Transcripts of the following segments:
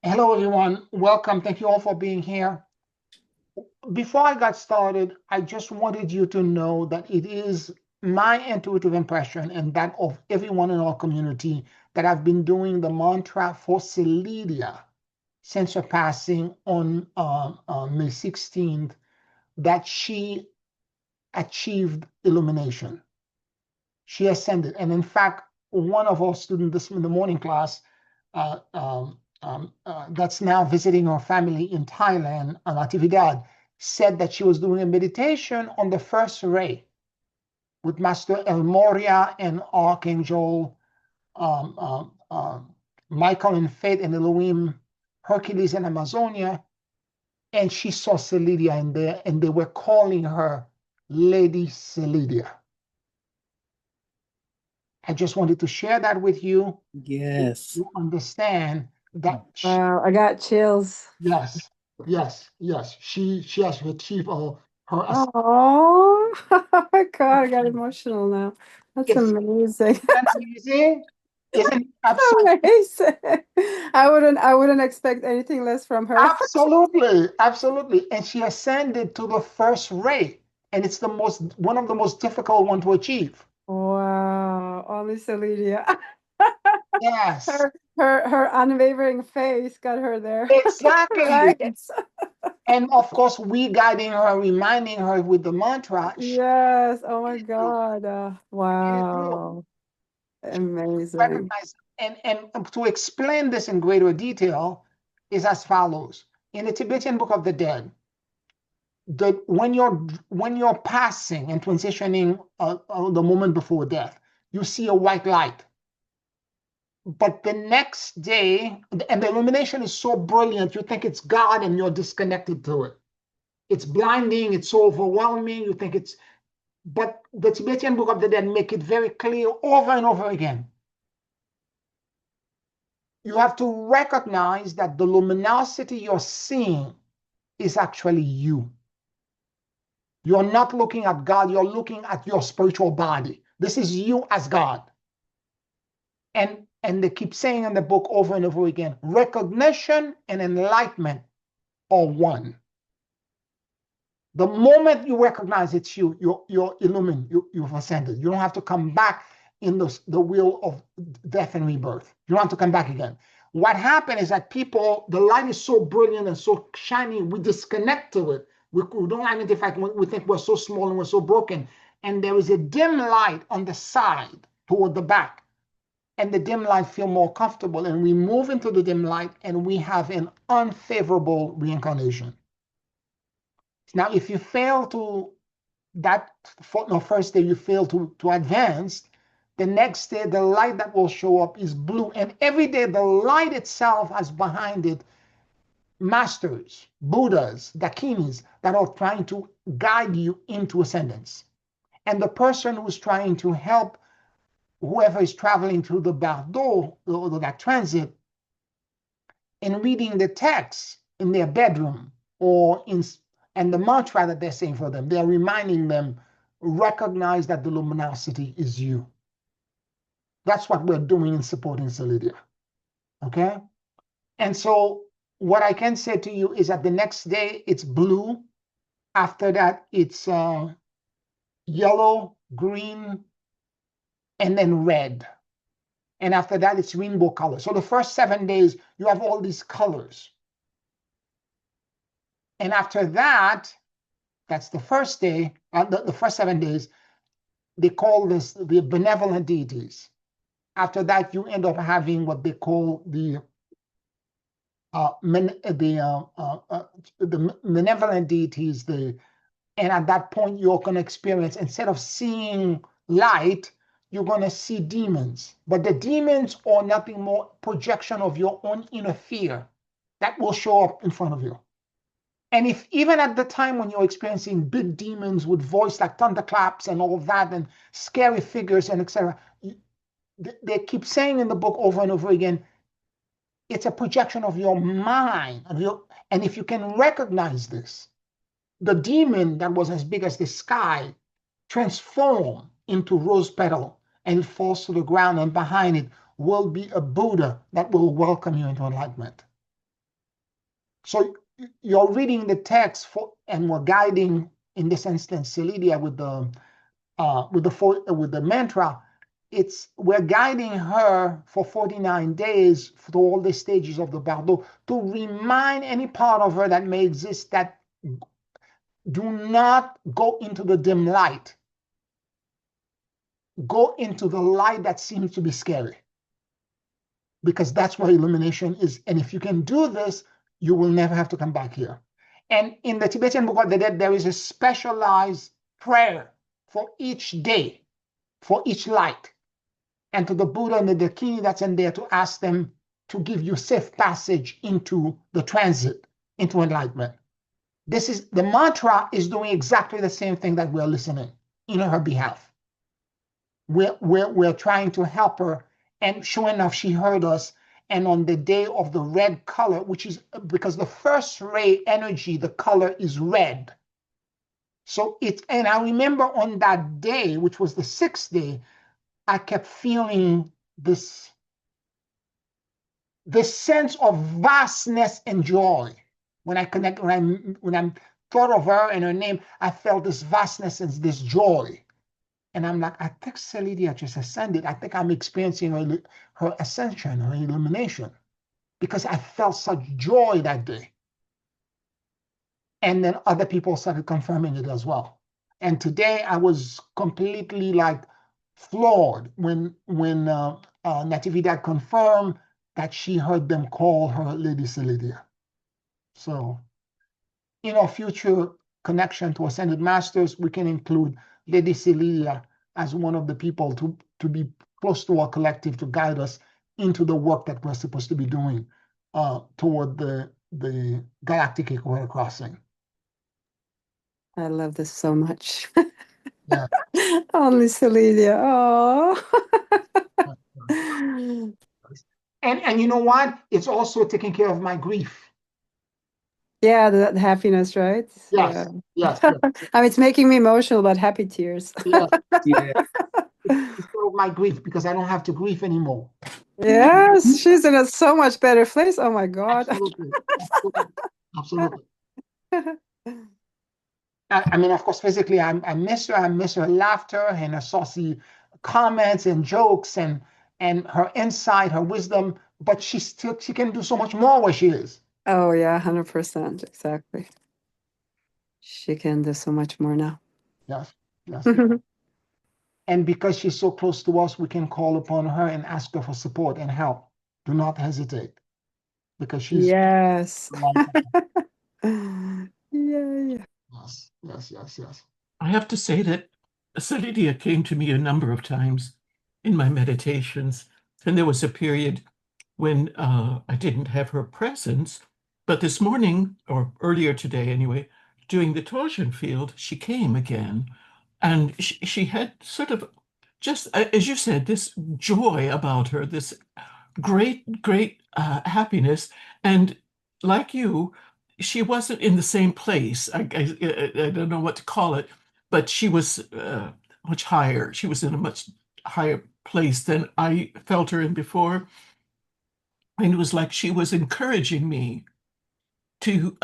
Hello, everyone. Welcome. Thank you all for being here. Before I got started, I just wanted you to know that it is my intuitive impression and that of everyone in our community that I've been doing the mantra for Celidia since her passing on May 16th, that she achieved illumination. She ascended. And in fact, one of our students this in the morning class that's now visiting her family in Thailand, Natividad, said that she was doing a meditation on the first ray with Master El Moria and Archangel um, um, um, Michael and Faith and Elohim, Hercules and Amazonia, and she saw Celidia in there, and they were calling her Lady Celidia. I just wanted to share that with you. Yes. You understand that Wow, I got chills. yes, yes. She has achieved her Oh, oh my God, I got emotional now. That's it's amazing. amazing. Isn't it Amazing. I wouldn't expect anything less from her. absolutely. And she ascended to the first ray, and it's the most one of the most difficult one to achieve. Wow, only Celidia. Yes, Her unwavering face got her there. exactly. Right? And of course, we guiding her, reminding her with the mantra. She Yes. Oh my did it too. God. She did it too. Wow. Amazing. Recognize and to explain this in greater detail is as follows. In the Tibetan Book of the Dead, when you're passing and transitioning the moment before death, you see a white light. But the next day, and the illumination is so brilliant, you think it's God and you're disconnected to it. It's blinding, it's so overwhelming, you think it's, but the Tibetan Book of the Dead make it very clear over and over again. You have to recognize that the luminosity you're seeing is actually you. You're not looking at God, you're looking at your spiritual body. This is you as God. And they keep saying in the book over and over again, recognition and enlightenment are one. The moment you recognize it's you, you're illumined, you've ascended. You don't have to come back in the wheel of death and rebirth. You don't have to come back again. What happened is that people, the light is so brilliant and so shiny, we disconnect to it. We don't identify it. We think we're so small and we're so broken. And there is a dim light on the side toward the back. And the dim light feel more comfortable. And we move into the dim light and we have an unfavorable reincarnation. Now, if you fail to that first day you fail to advance, the next day the light that will show up is blue. And every day the light itself has behind it masters, Buddhas, Dakinis that are trying to guide you into ascendance. And the person who's trying to help whoever is traveling through the bardo or that transit in reading the text in their bedroom or in and the mantra that they're saying for them, they're reminding them, recognize that the luminosity is you. That's what we're doing in supporting Celidia. Okay? And so what I can say to you is that the next day it's blue. After that, it's yellow, green, and then red. And after that, it's rainbow color. So the first 7 days, you have all these colors. And after that, that's the first day, the first 7 days, they call this the benevolent deities. After that, you end up having what they call the benevolent deities. And at that point, you're going to experience, instead of seeing light, you're going to see demons. But the demons are nothing more projection of your own inner fear that will show up in front of you. And if even at the time when you're experiencing big demons with voice like thunderclaps and all of that and scary figures and etc., they keep saying in the book over and over again, it's a projection of your mind. And if you can recognize this, the demon that was as big as the sky transform into rose petal and it falls to the ground, and behind it will be a Buddha that will welcome you into enlightenment. So you're reading the text and we're guiding, in this instance, Celidia with the mantra. We're guiding her for 49 days through all the stages of the bardo to remind any part of her that may exist that do not go into the dim light. Go into the light that seems to be scary, because that's where illumination is. And if you can do this, you will never have to come back here. And in the Tibetan Book of the Dead, there is a specialized prayer for each day, for each light. And to the Buddha and the Dakini that's in there, to ask them to give you safe passage into the transit, into enlightenment. The mantra is doing exactly the same thing that we're listening in her behalf. We're trying to help her, and sure enough, she heard us. And on the day of the red color, which is because the first ray energy, the color is red. And I remember on that day, which was the 6th day, I kept feeling this sense of vastness and joy. When I thought of her and her name, I felt this vastness and this joy. And I'm like, I think Celidia just ascended. I think I'm experiencing her ascension, her illumination, because I felt such joy that day. And then other people started confirming it as well. And today I was completely like floored when Natividad confirmed that she heard them call her Lady Celidia. So in our future connection to Ascended Masters, we can include Lady Celidia as one of the people to be close to our collective, to guide us into the work that we're supposed to be doing toward the galactic equator crossing. I love this so much. Yeah. Only Celidia. Oh. And you know what? It's also taking care of my grief. Yeah, that happiness, right? Yes, Yeah. yes, yes. I mean, it's making me emotional, but happy tears. Yeah, yeah. It's care of my grief, because I don't have to grieve anymore. Yes, she's in a so much better place. Oh my God. Absolutely, absolutely, absolutely. I mean, of course, physically, I miss her. I miss her laughter and her saucy comments and jokes and her insight, her wisdom. But she can do so much more where she is. Oh yeah, 100%. Exactly. She can do so much more now. Yes, yes. And because she's so close to us, we can call upon her and ask her for support and help. Do not hesitate, because she's Yes. Yeah. yes, yes, yes, yes. I have to say that Salidia came to me a number of times in my meditations, and there was a period when I didn't have her presence, but this morning, or earlier today anyway, doing the torsion field, she came again, and she had sort of just, as you said, this joy about her, this great happiness, and like you, she wasn't in the same place. I don't know what to call it, but she was much higher. She was in a much higher place than I felt her in before. And it was like she was encouraging me to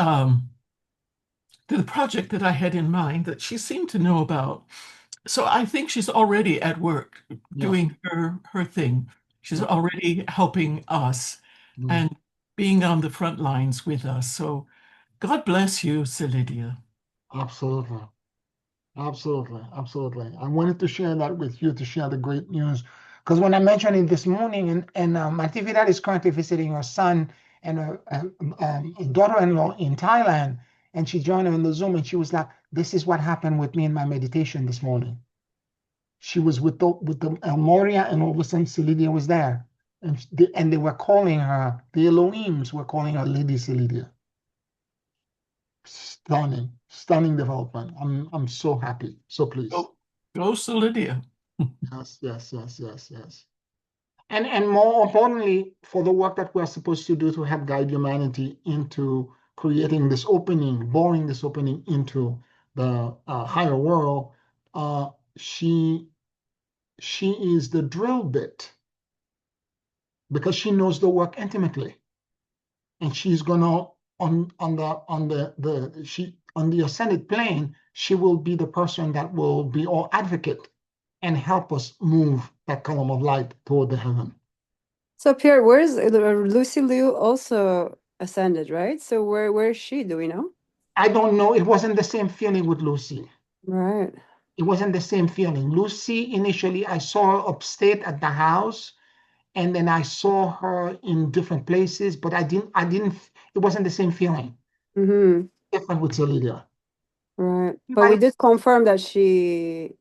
the project that I had in mind that she seemed to know about. So I think she's already at work doing her thing. She's already helping us and being on the front lines with us. So God bless you, Celidia. Absolutely. Absolutely, absolutely. I wanted to share that with you, to share the great news, because when I mentioned it this morning, and Natividad is currently visiting her son and her daughter-in-law in Thailand, and she joined her in the Zoom, and she was like, "This is what happened with me in my meditation this morning." She was with the El Moria, and all of a sudden, Celidia was there, and they were calling her, the Elohims were calling her Lady Celidia. Stunning development. I'm so happy, so pleased. Go Celidia. Yes. And more importantly, for the work that we're supposed to do to help guide humanity into creating this opening, boring this opening into the higher world, she is the drill bit, because she knows the work intimately, and she's gonna on the ascended plane, she will be the person that will be our advocate and help us move that column of light toward the heaven. So Pierre, where's Lucy Liu also ascended, right? So where is she? Do we know? I don't know. It wasn't the same feeling with Lucy. Right. It wasn't the same feeling. Lucy, initially, I saw her upstate at the house, and then I saw her in different places, but it wasn't the same feeling. Mm-hmm. Different with Celidia. Right. But we did confirm that she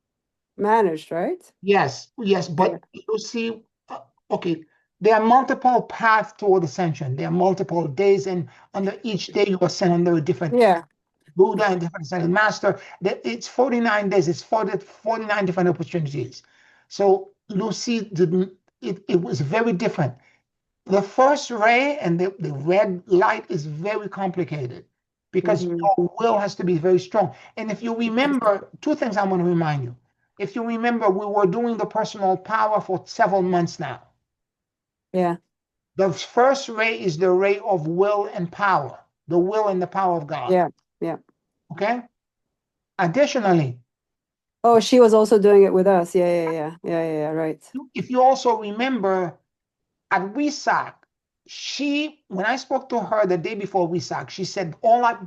managed, right? Yes, but you see, okay, there are multiple paths toward ascension. There are multiple days, and under each day you ascend under a different Yeah. Buddha and different ascended master. It's 49 days, it's 49 different opportunities. So Lucy didn't, it was very different. The first ray and the red light is very complicated because Mm-hmm. your will has to be very strong. And if you remember, two things I want to remind you. If you remember, we were doing the personal power for several months now. Yeah. The first ray is the ray of will and power, the will and the power of God. Yeah. Yeah. Okay? Additionally, Oh, she was also doing it with us. Yeah. Right. if you also remember at WISAC, when I spoke to her the day before WISAC, she said,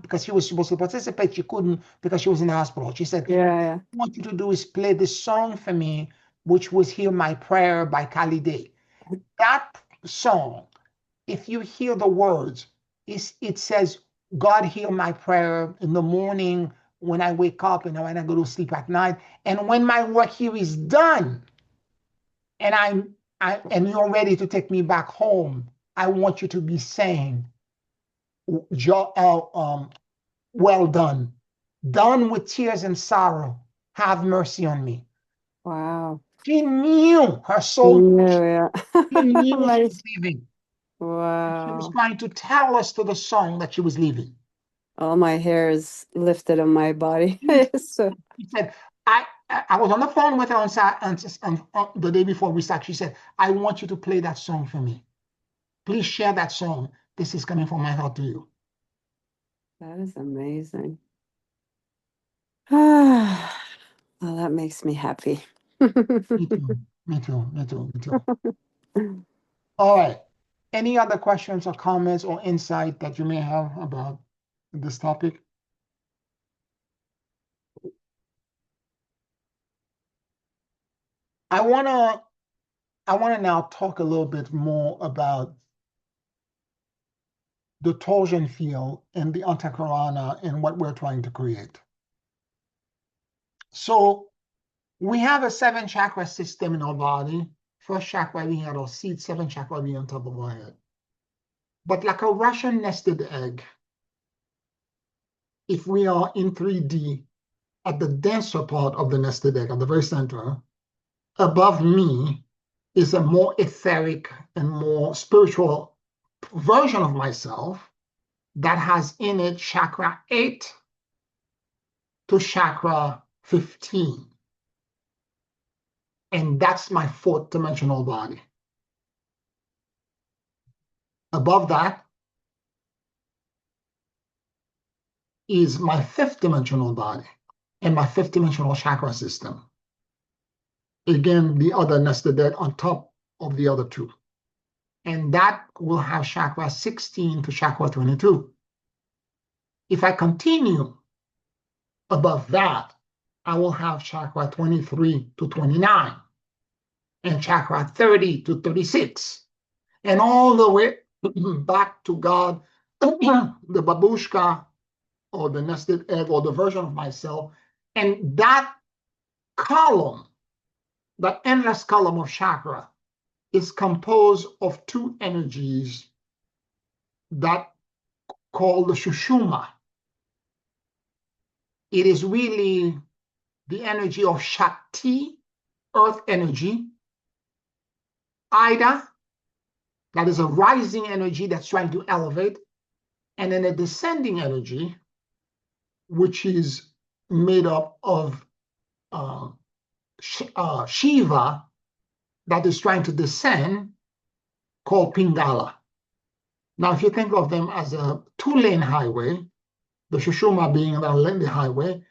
because she was supposed to participate, she couldn't because she was in the hospital. She said, Yeah. what I want you to do is play this song for me, which was Hear My Prayer by Kali Day. That song, if you hear the words, it says, God hear my prayer in the morning when I wake up and when I go to sleep at night. And when my work here is done, and and you're ready to take me back home, I want you to be saying, well done. Done with tears and sorrow. Have mercy on me. Wow. She knew her soul. Yeah. She knew she My, was leaving. She was wow. trying to tell us to the song that she was leaving. All my hair is lifted on my body. So, She said, I was on the phone with her on the day before we started. She said, I want you to play that song for me. Please share that song. This is coming from my heart to you. that is amazing. Well, that makes me happy. Me too. Me too. Me too. Me too. All right. Any other questions or comments or insight that you may have about this topic? I wanna now talk a little bit more about the torsion field and the antakarana and what we're trying to create. So we have a 7-chakra system in our body. First chakra being at our seat, 7 chakra being on top of our head. But like a Russian nested egg, if we are in 3D at the denser part of the nested egg, at the very center, above me is a more etheric and more spiritual version of myself that has in it chakra 8 to chakra 15. And that's my 4th dimensional body. Above that is my 5th dimensional body and my 5th dimensional chakra system. Again, the other nested egg on top of the other two. And that will have chakra 16 to chakra 22. If I continue above that, I will have chakra 23 to 29 and chakra 30 to 36. And all the way back to God, the babushka or the nested egg or the version of myself. And that column, that endless column of chakra, is composed of 2 energies that called the Shushuma. It is really the energy of Shakti, earth energy, Ida, that is a rising energy that's trying to elevate, and then a descending energy, which is made up of Shiva, that is trying to descend, called Pingala. Now, if you think of them as a two-lane highway, the Shushuma being the lane highway,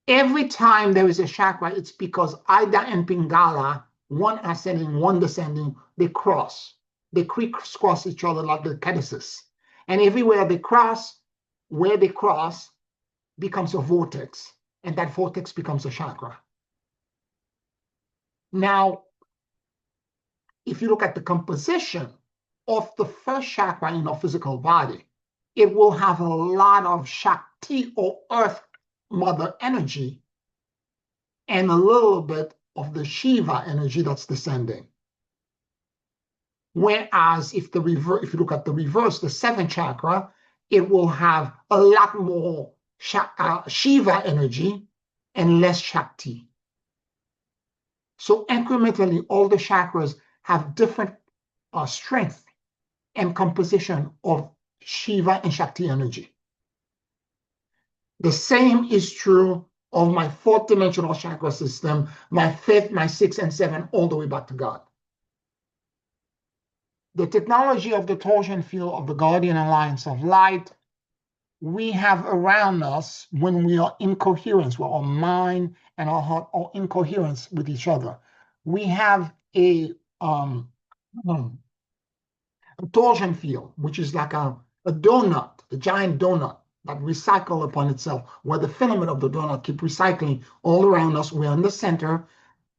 every time there is a chakra, it's because Ida and Pingala, one ascending, one descending, they cross. They crisscross each other like the caduceus. And everywhere they cross, where they cross becomes a vortex, and that vortex becomes a chakra. Now, if you look at the composition of the first chakra in our physical body, it will have a lot of Shakti or earth mother energy and a little bit of the Shiva energy that's descending. Whereas if you look at the reverse, the seventh chakra, it will have a lot more Shiva energy and less Shakti. So incrementally, all the chakras have different strength and composition of Shiva and Shakti energy. The same is true of my fourth dimensional chakra system, my fifth, my sixth, and seventh, all the way back to God. The technology of the torsion field of the Guardian Alliance of Light, we have around us when we are in coherence, where our mind and our heart are in coherence with each other. We have a torsion field, which is like a donut, a giant donut that recycles upon itself, where the filament of the donut keep recycling all around us. We're in the center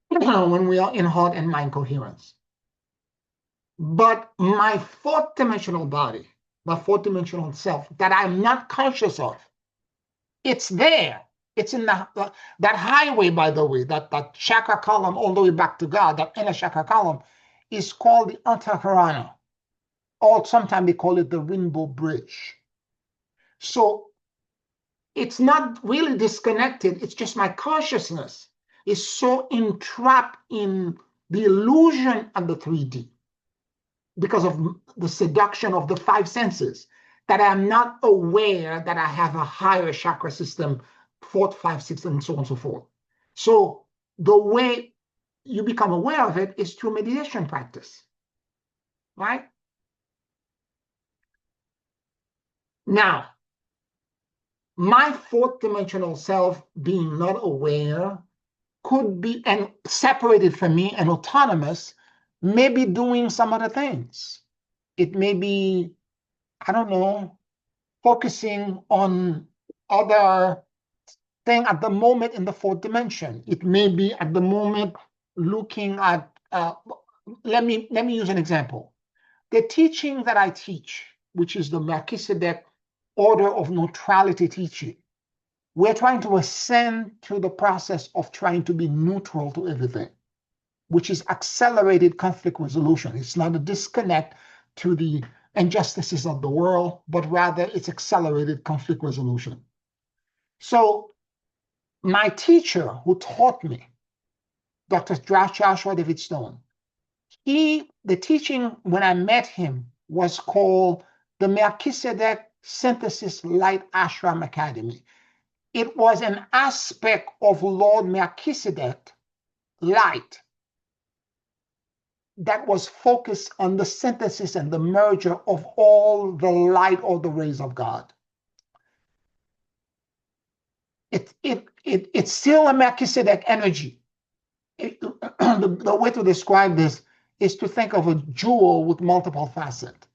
when we are in heart and mind coherence. But my fourth dimensional body, my fourth dimensional self, that I'm not conscious of, it's there. It's in that highway, by the way, that chakra column all the way back to God, that inner chakra column, is called the Antakarana. Or sometimes they call it the Rainbow Bridge. So it's not really disconnected. It's just my consciousness is so entrapped in the illusion of the 3D because of the seduction of the five senses that I'm not aware that I have a higher chakra system, fourth, five, sixth, and so on and so forth. So the way you become aware of it is through meditation practice, right? Now, my fourth dimensional self being not aware could be and separated from me and autonomous, may be doing some other things. It may be, I don't know, focusing on other thing at the moment in the fourth dimension. It may be at the moment looking at, let me use an example. The teaching that I teach, which is the Melchizedek order of neutrality teaching, we're trying to ascend to the process of trying to be neutral to everything, which is accelerated conflict resolution. It's not a disconnect to the injustices of the world, but rather it's accelerated conflict resolution. So my teacher who taught me, Dr. Joshua David Stone, the teaching when I met him was called the Melchizedek Synthesis Light Ashram Academy. It was an aspect of Lord Melchizedek light that was focused on the synthesis and the merger of all the light or the rays of God. It's still a Melchizedek energy. The way to describe this is to think of a jewel with multiple facets.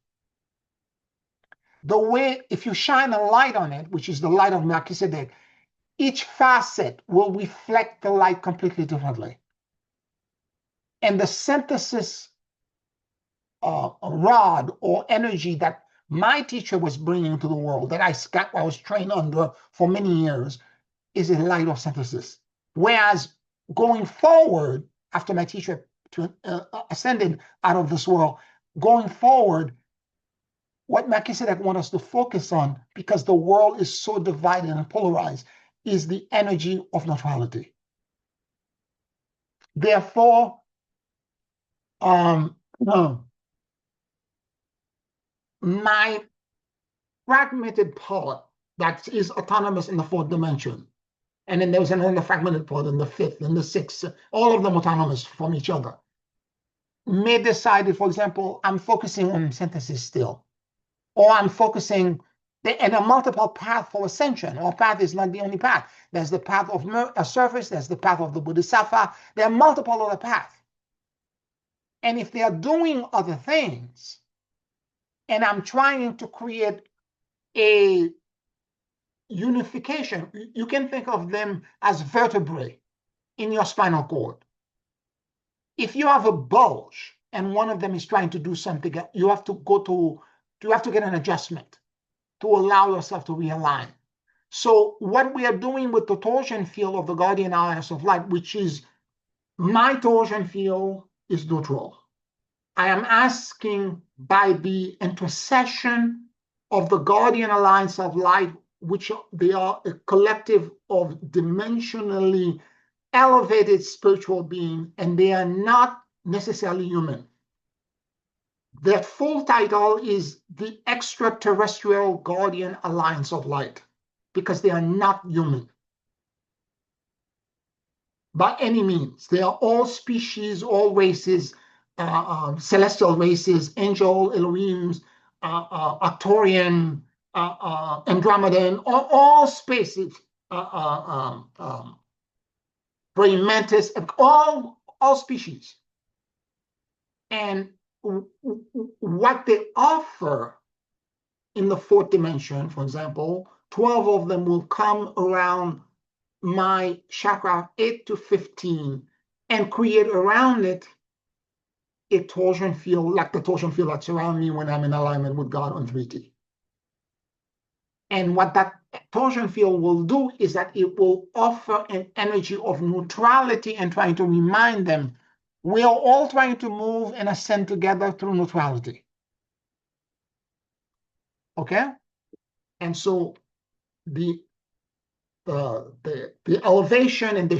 The way, if you shine a light on it, which is the light of Melchizedek, each facet will reflect the light completely differently. And the synthesis rod or energy that my teacher was bringing to the world, that I was trained under for many years, is a light of synthesis. Whereas going forward, after my teacher ascended out of this world, going forward, what Melchizedek wants us to focus on, because the world is so divided and polarized, is the energy of neutrality. Therefore, my fragmented part that is autonomous in the fourth dimension, and then there's another fragmented part in the fifth and the sixth, all of them autonomous from each other. may decide, for example, I'm focusing on synthesis still, or I'm focusing, and a multiple path for ascension. Or path is not the only path. There's the path of a surface, there's the path of the Bodhisattva, there are multiple other paths. And if they are doing other things, and I'm trying to create a unification, you can think of them as vertebrae in your spinal cord. If you have a bulge and one of them is trying to do something, you have to get an adjustment to allow yourself to realign. So what we are doing with the torsion field of the Guardian Alliance of Light, which is my torsion field, is neutral. I am asking, by the intercession of the Guardian Alliance of Light, which they are a collective of dimensionally elevated spiritual beings, and they are not necessarily human. Their full title is the Extraterrestrial Guardian Alliance of Light, because they are not human by any means. They are all species, all races, celestial races, angel, Elohims, Arcturian, Andromedan, all species, praying mantis, all species. And what they offer in the fourth dimension, for example, 12 of them will come around my chakra 8 to 15 and create around it a torsion field, like the torsion field that surrounds me when I'm in alignment with God on 3D. And what that torsion field will do is that it will offer an energy of neutrality and trying to remind them we are all trying to move and ascend together through neutrality. Okay? And so the elevation and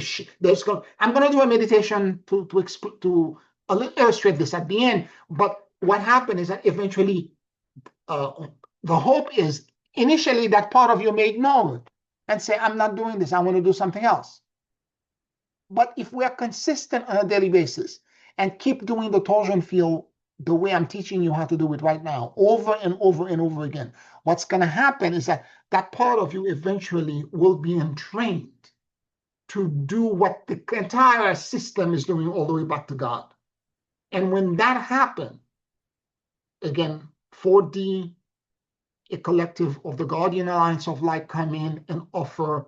I'm going to do a meditation to illustrate this at the end. But what happened is that eventually the hope is initially that part of you may ignore it and say, I'm not doing this, I want to do something else. But if we are consistent on a daily basis and keep doing the torsion field the way I'm teaching you how to do it right now, over and over and over again, what's going to happen is that that part of you eventually will be entrained to do what the entire system is doing all the way back to God. And when that happens, again, 4D, a collective of the Guardian Alliance of Light come in and offer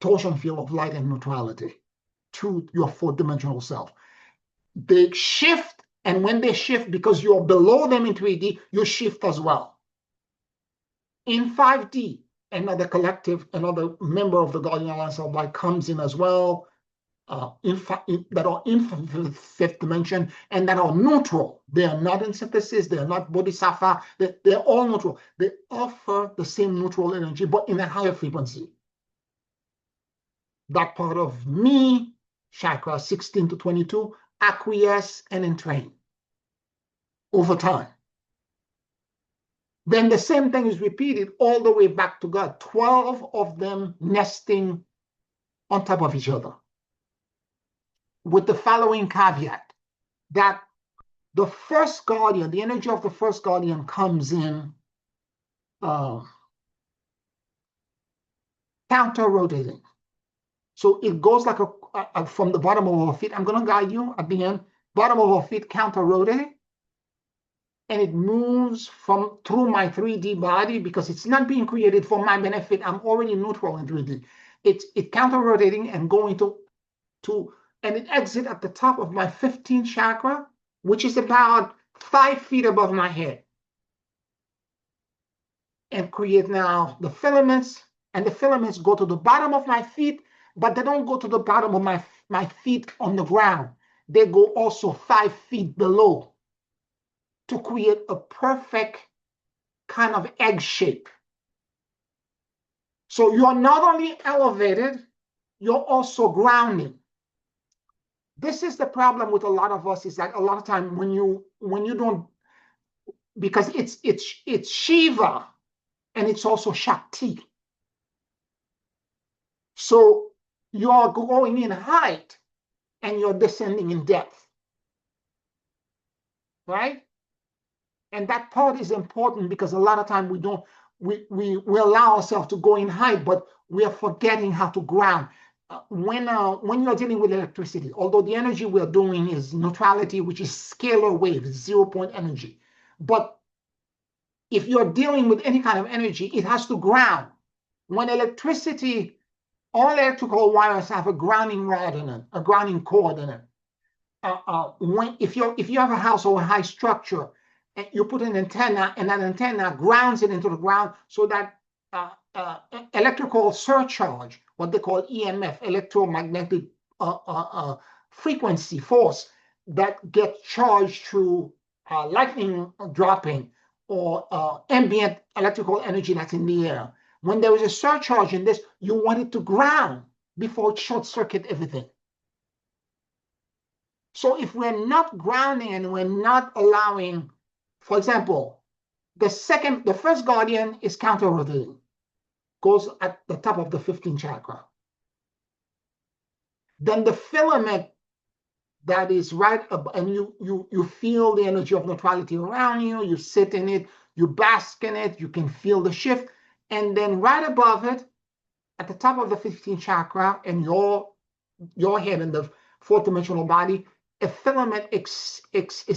torsion field of light and neutrality to your fourth-dimensional self. They shift, and when they shift, because you're below them in 3D, you shift as well. In 5D, another collective, another member of the Guardian Alliance of Light comes in as well, that are in fifth dimension and that are neutral. They are not in synthesis, they are not bodhisattva, they're all neutral. They offer the same neutral energy, but in a higher frequency. That part of me, chakra 16 to 22, acquiesce and entrain over time. Then the same thing is repeated all the way back to God. 12 of them nesting on top of each other, with the following caveat, that the first guardian, the energy of the first guardian comes in counter-rotating. So it goes like from the bottom of our feet. I'm going to guide you at the end. Bottom of our feet counter-rotating. And it moves through my 3D body because it's not being created for my benefit. I'm already neutral in 3D. It's counter-rotating and going and it exits at the top of my 15th chakra, which is about 5 feet above my head. And create now the filaments, and the filaments go to the bottom of my feet, but they don't go to the bottom of my feet on the ground. They go also 5 feet below to create a perfect kind of egg shape. So you're not only elevated, you're also grounded. This is the problem with a lot of us, is that a lot of time when you don't, because it's Shiva and it's also Shakti. So you are going in height and you're descending in depth. right? And that part is important because a lot of time we allow ourselves to go in height, but we are forgetting how to ground. When you're dealing with electricity, although the energy we're doing is neutrality, which is scalar wave, 0 point energy, but if you're dealing with any kind of energy, it has to ground. When electricity, all electrical wires have a grounding rod in it, a grounding cord in it. If you have a house or a high structure, and you put an antenna, and that antenna grounds it into the ground, so that electrical surcharge, what they call EMF, electromagnetic frequency force, that gets charged through lightning dropping or ambient electrical energy that's in the air. When there is a surcharge in this, you want it to ground before it short circuit everything. So if we're not grounding and we're not allowing, for example, the first guardian is counter-rotating, goes at the top of the 15th chakra. Then the filament that is right up, and you feel the energy of neutrality around you, you sit in it, you bask in it, you can feel the shift. And then right above it, at the top of the 15th chakra, and your head and the fourth dimensional body, a filament is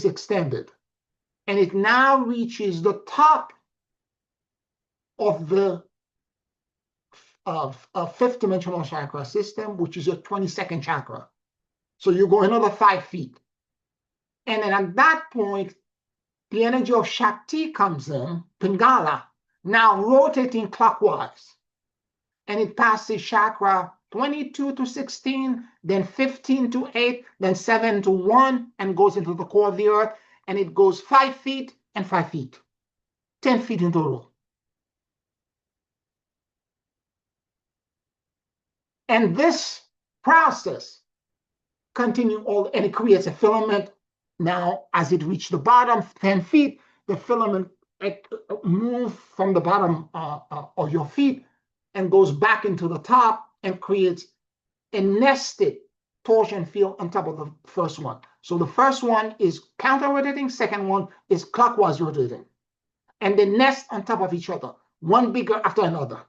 extended. And it now reaches the top of the fifth dimensional chakra system, which is your 22nd chakra. So you go another 5 feet. And then at that point, the energy of Shakti comes in, Pingala, now rotating clockwise. And it passes chakra 22 to 16, then 15 to 8, then 7 to 1, and goes into the core of the earth. And it goes 5 feet and 5 feet, 10 feet in total. And this process continues and it creates a filament. Now, as it reaches the bottom, 10 feet, the filament moves from the bottom of your feet and goes back into the top and creates a nested torsion field on top of the first one. So the first one is counter-rotating, second one is clockwise rotating. And they nest on top of each other, one bigger after another.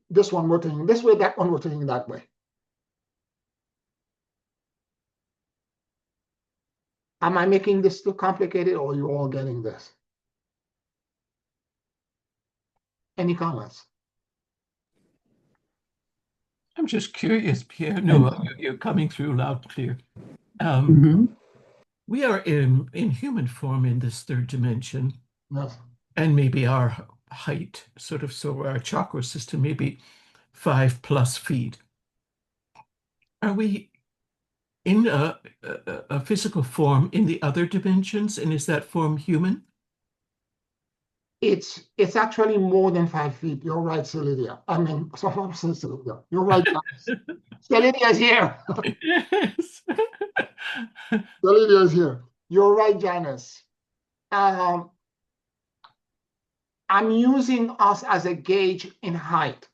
This one rotating this way, that one rotating that way. Am I making this too complicated, or are you all getting this? Any comments? I'm just curious, Pierre. No, you're coming through loud and clear. We are in human form in this third dimension. Yes. And maybe our height, so our chakra system may be 5+ feet. Are we in a physical form in the other dimensions, and is that form human? It's actually more than 5 feet. You're right, Celidia. I mean, Celidia. You're right, guys. Celidia is here. Yes. Celidia is here. You're right, Janice. I'm using us as a gauge in height.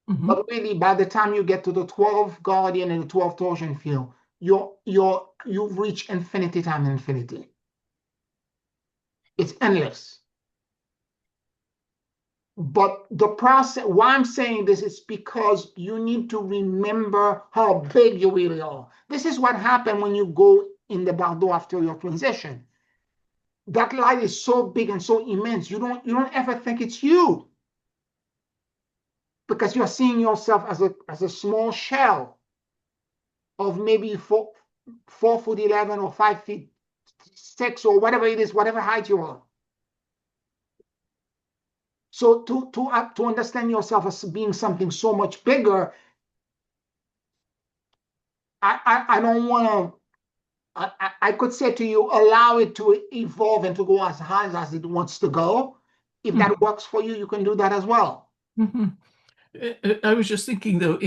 But really, by the time you get to the 12th guardian and the 12th torsion field, you've reached infinity times infinity. It's endless. But the process, why I'm saying this is because you need to remember how big you really are. This is what happened when you go in the bardo after your transition. That light is so big and so immense, you don't ever think it's you, because you're seeing yourself as a small shell of maybe 4'11" or 5'6" or whatever it is, whatever height you are. So to understand yourself as being something so much bigger, I don't want to. I could say to you, allow it to evolve and to go as high as it wants to go. If that works for you, you can do that as well. I was just thinking, though,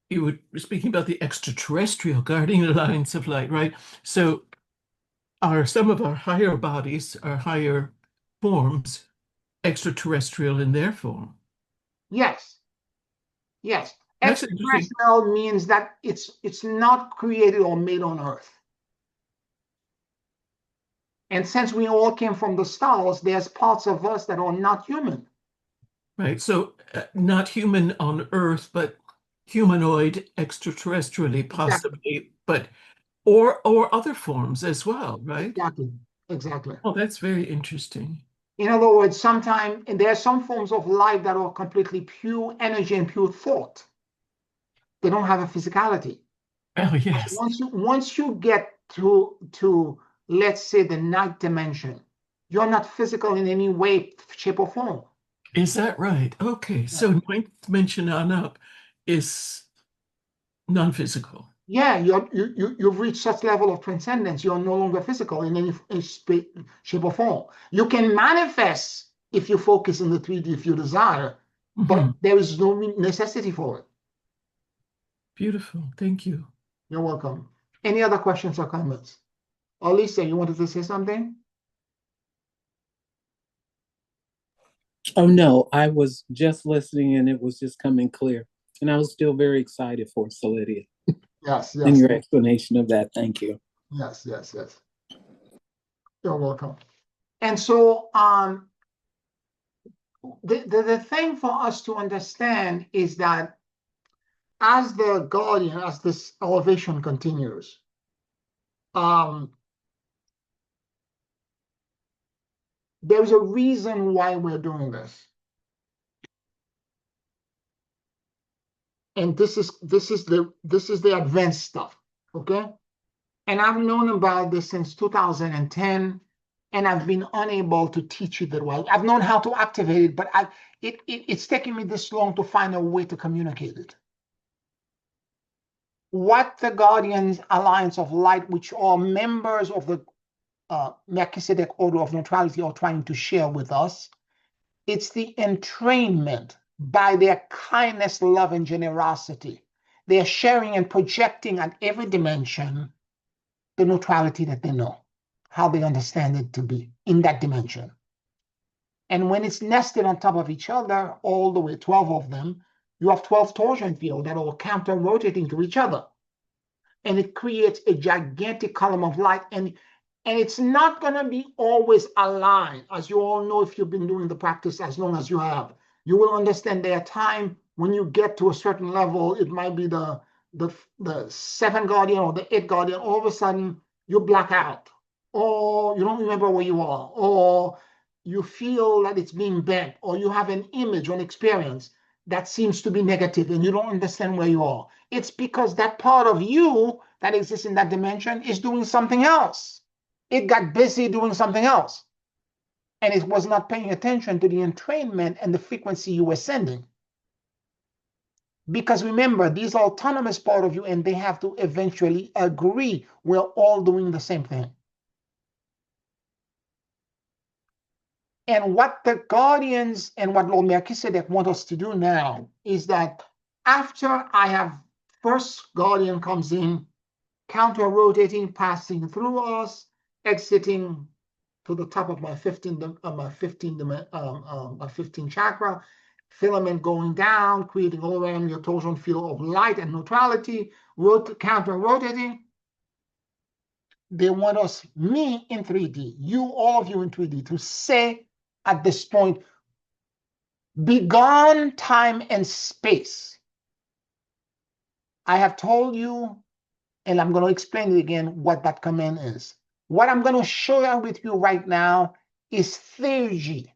you were speaking about the extraterrestrial guarding the lines of light, right? So are some of our higher bodies, our higher forms, extraterrestrial in their form? Yes. Yes. That's interesting. Extraterrestrial means that it's not created or made on Earth. And since we all came from the stars, there's parts of us that are not human. Right. So not human on Earth, but humanoid extraterrestrially, Exactly. possibly, but or other forms as well, right? Exactly. Exactly. Oh, that's very interesting. In other words, sometimes there are some forms of life that are completely pure energy and pure thought. They don't have a physicality. Oh, But yes. once you get to let's say the ninth dimension, you're not physical in any way, shape, or form. Is that right? Okay. So ninth dimension on up is non-physical. Yeah, you've reached such level of transcendence. You're no longer physical in any shape or form. You can manifest if you focus in the 3D if you desire, but Mhm. there is no necessity for it. Beautiful. Thank you. You're welcome. Any other questions or comments? Or Lisa, you wanted to say something? Oh no, I was just listening and it was just coming clear. And I was still very excited for Solidia Yes, and yes, your explanation of that. Thank you. yes, yes, yes. You're welcome. And so the thing for us to understand is that as the guardian, as this elevation continues, there's a reason why we're doing this. And this is the advanced stuff, okay? And I've known about this since 2010, and I've been unable to teach it that well. I've known how to activate it, but it's taken me this long to find a way to communicate it. What the Guardians Alliance of Light, which are members of the Melchizedek Order of Neutrality, are trying to share with us, it's the entrainment by their kindness, love, and generosity. They're sharing and projecting at every dimension the neutrality that they know, how they understand it to be in that dimension. And when it's nested on top of each other, all the way, 12 of them, you have 12 torsion fields that are counter-rotating to each other. And it creates a gigantic column of light. And it's not going to be always aligned. As you all know, if you've been doing the practice as long as you have, you will understand there are times when you get to a certain level, it might be the seventh guardian or the eighth guardian, all of a sudden you black out, or you don't remember where you are, or you feel that it's being bent, or you have an image or an experience that seems to be negative and you don't understand where you are. It's because that part of you that exists in that dimension is doing something else. It got busy doing something else. And it was not paying attention to the entrainment and the frequency you were sending. Because remember, these are autonomous part of you and they have to eventually agree we're all doing the same thing. And what the guardians and what Lord Melchizedek want us to do now is that after I have first guardian comes in, counter-rotating, passing through us, exiting to the top of my 15 chakra, filament going down, creating all around your torsion field of light and neutrality, counter-rotating. They want us, me in 3D, you, all of you in 3D, to say at this point, begone time and space. I have told you, and I'm going to explain it again, what that command is. What I'm going to share with you right now is theurgy.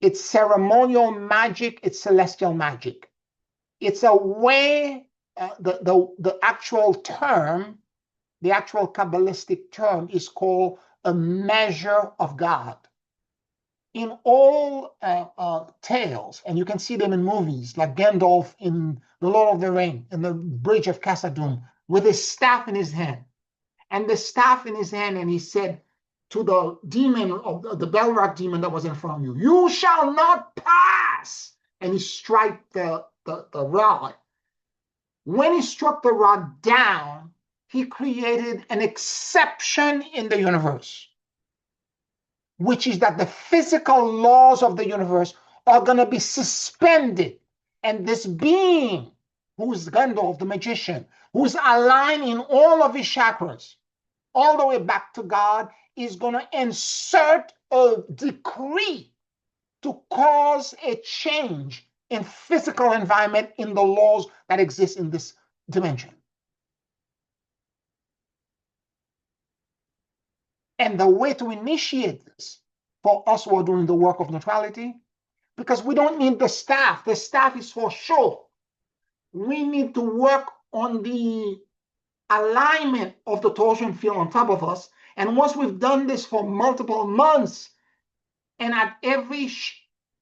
It's ceremonial magic. It's celestial magic. It's a way, the actual term, the actual Kabbalistic term is called a measure of God. In all tales, and you can see them in movies, like Gandalf in The Lord of the Ring, in the Bridge of Khazad-dûm, with his staff in his hand. And the staff in his hand, and he said to the demon, of the Belrock demon that was in front of you, you shall not pass. And he struck the rod. When he struck the rod down, he created an exception in the universe, which is that the physical laws of the universe are going to be suspended. And this being, who's Gandalf, the magician, who's aligning all of his chakras, all the way back to God, is going to insert a decree to cause a change in physical environment in the laws that exist in this dimension. And the way to initiate this for us who are doing the work of neutrality, because we don't need the staff is for sure. We need to work on the alignment of the torsion field on top of us. And once we've done this for multiple months, and at every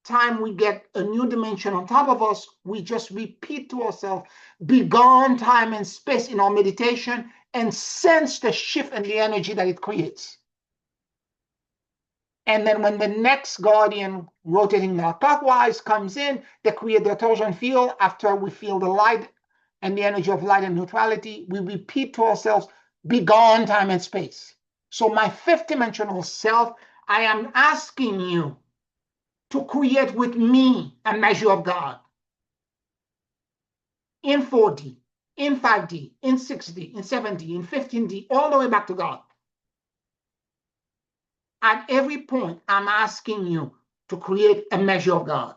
time we get a new dimension on top of us, we just repeat to ourselves, be gone time and space in our meditation, and sense the shift in the energy that it creates. And then when the next guardian rotating clockwise comes in, they create the torsion field. After we feel the light and the energy of light and neutrality, we repeat to ourselves, be gone time and space. So my fifth dimensional self, I am asking you to create with me a measure of God in 4D, in 5D, in 6D, in 7D, in 15D, all the way back to God. At every point, I'm asking you to create a measure of God.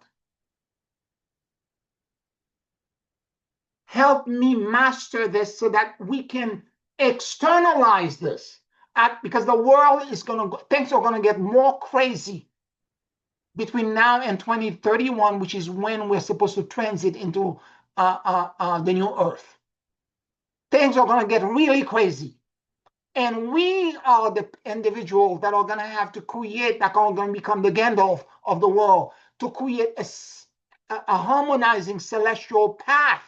Help me master this so that we can externalize this. Because the world is going to, things are going to get more crazy between now and 2031, which is when we're supposed to transit into the new earth. Things are going to get really crazy. And we are the individuals that are going to have to create, that are going to become the Gandalf of the world, to create a harmonizing celestial path,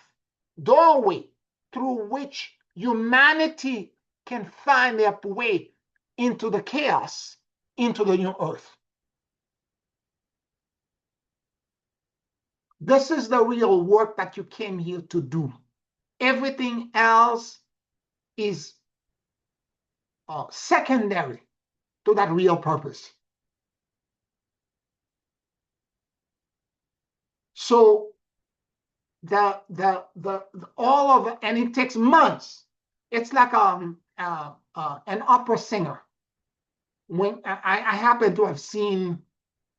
doorway, through which humanity can find their way into the chaos, into the new earth. This is the real work that you came here to do. Everything else is secondary to that real purpose. So all of it, and it takes months. It's like an opera singer. When I happen to have seen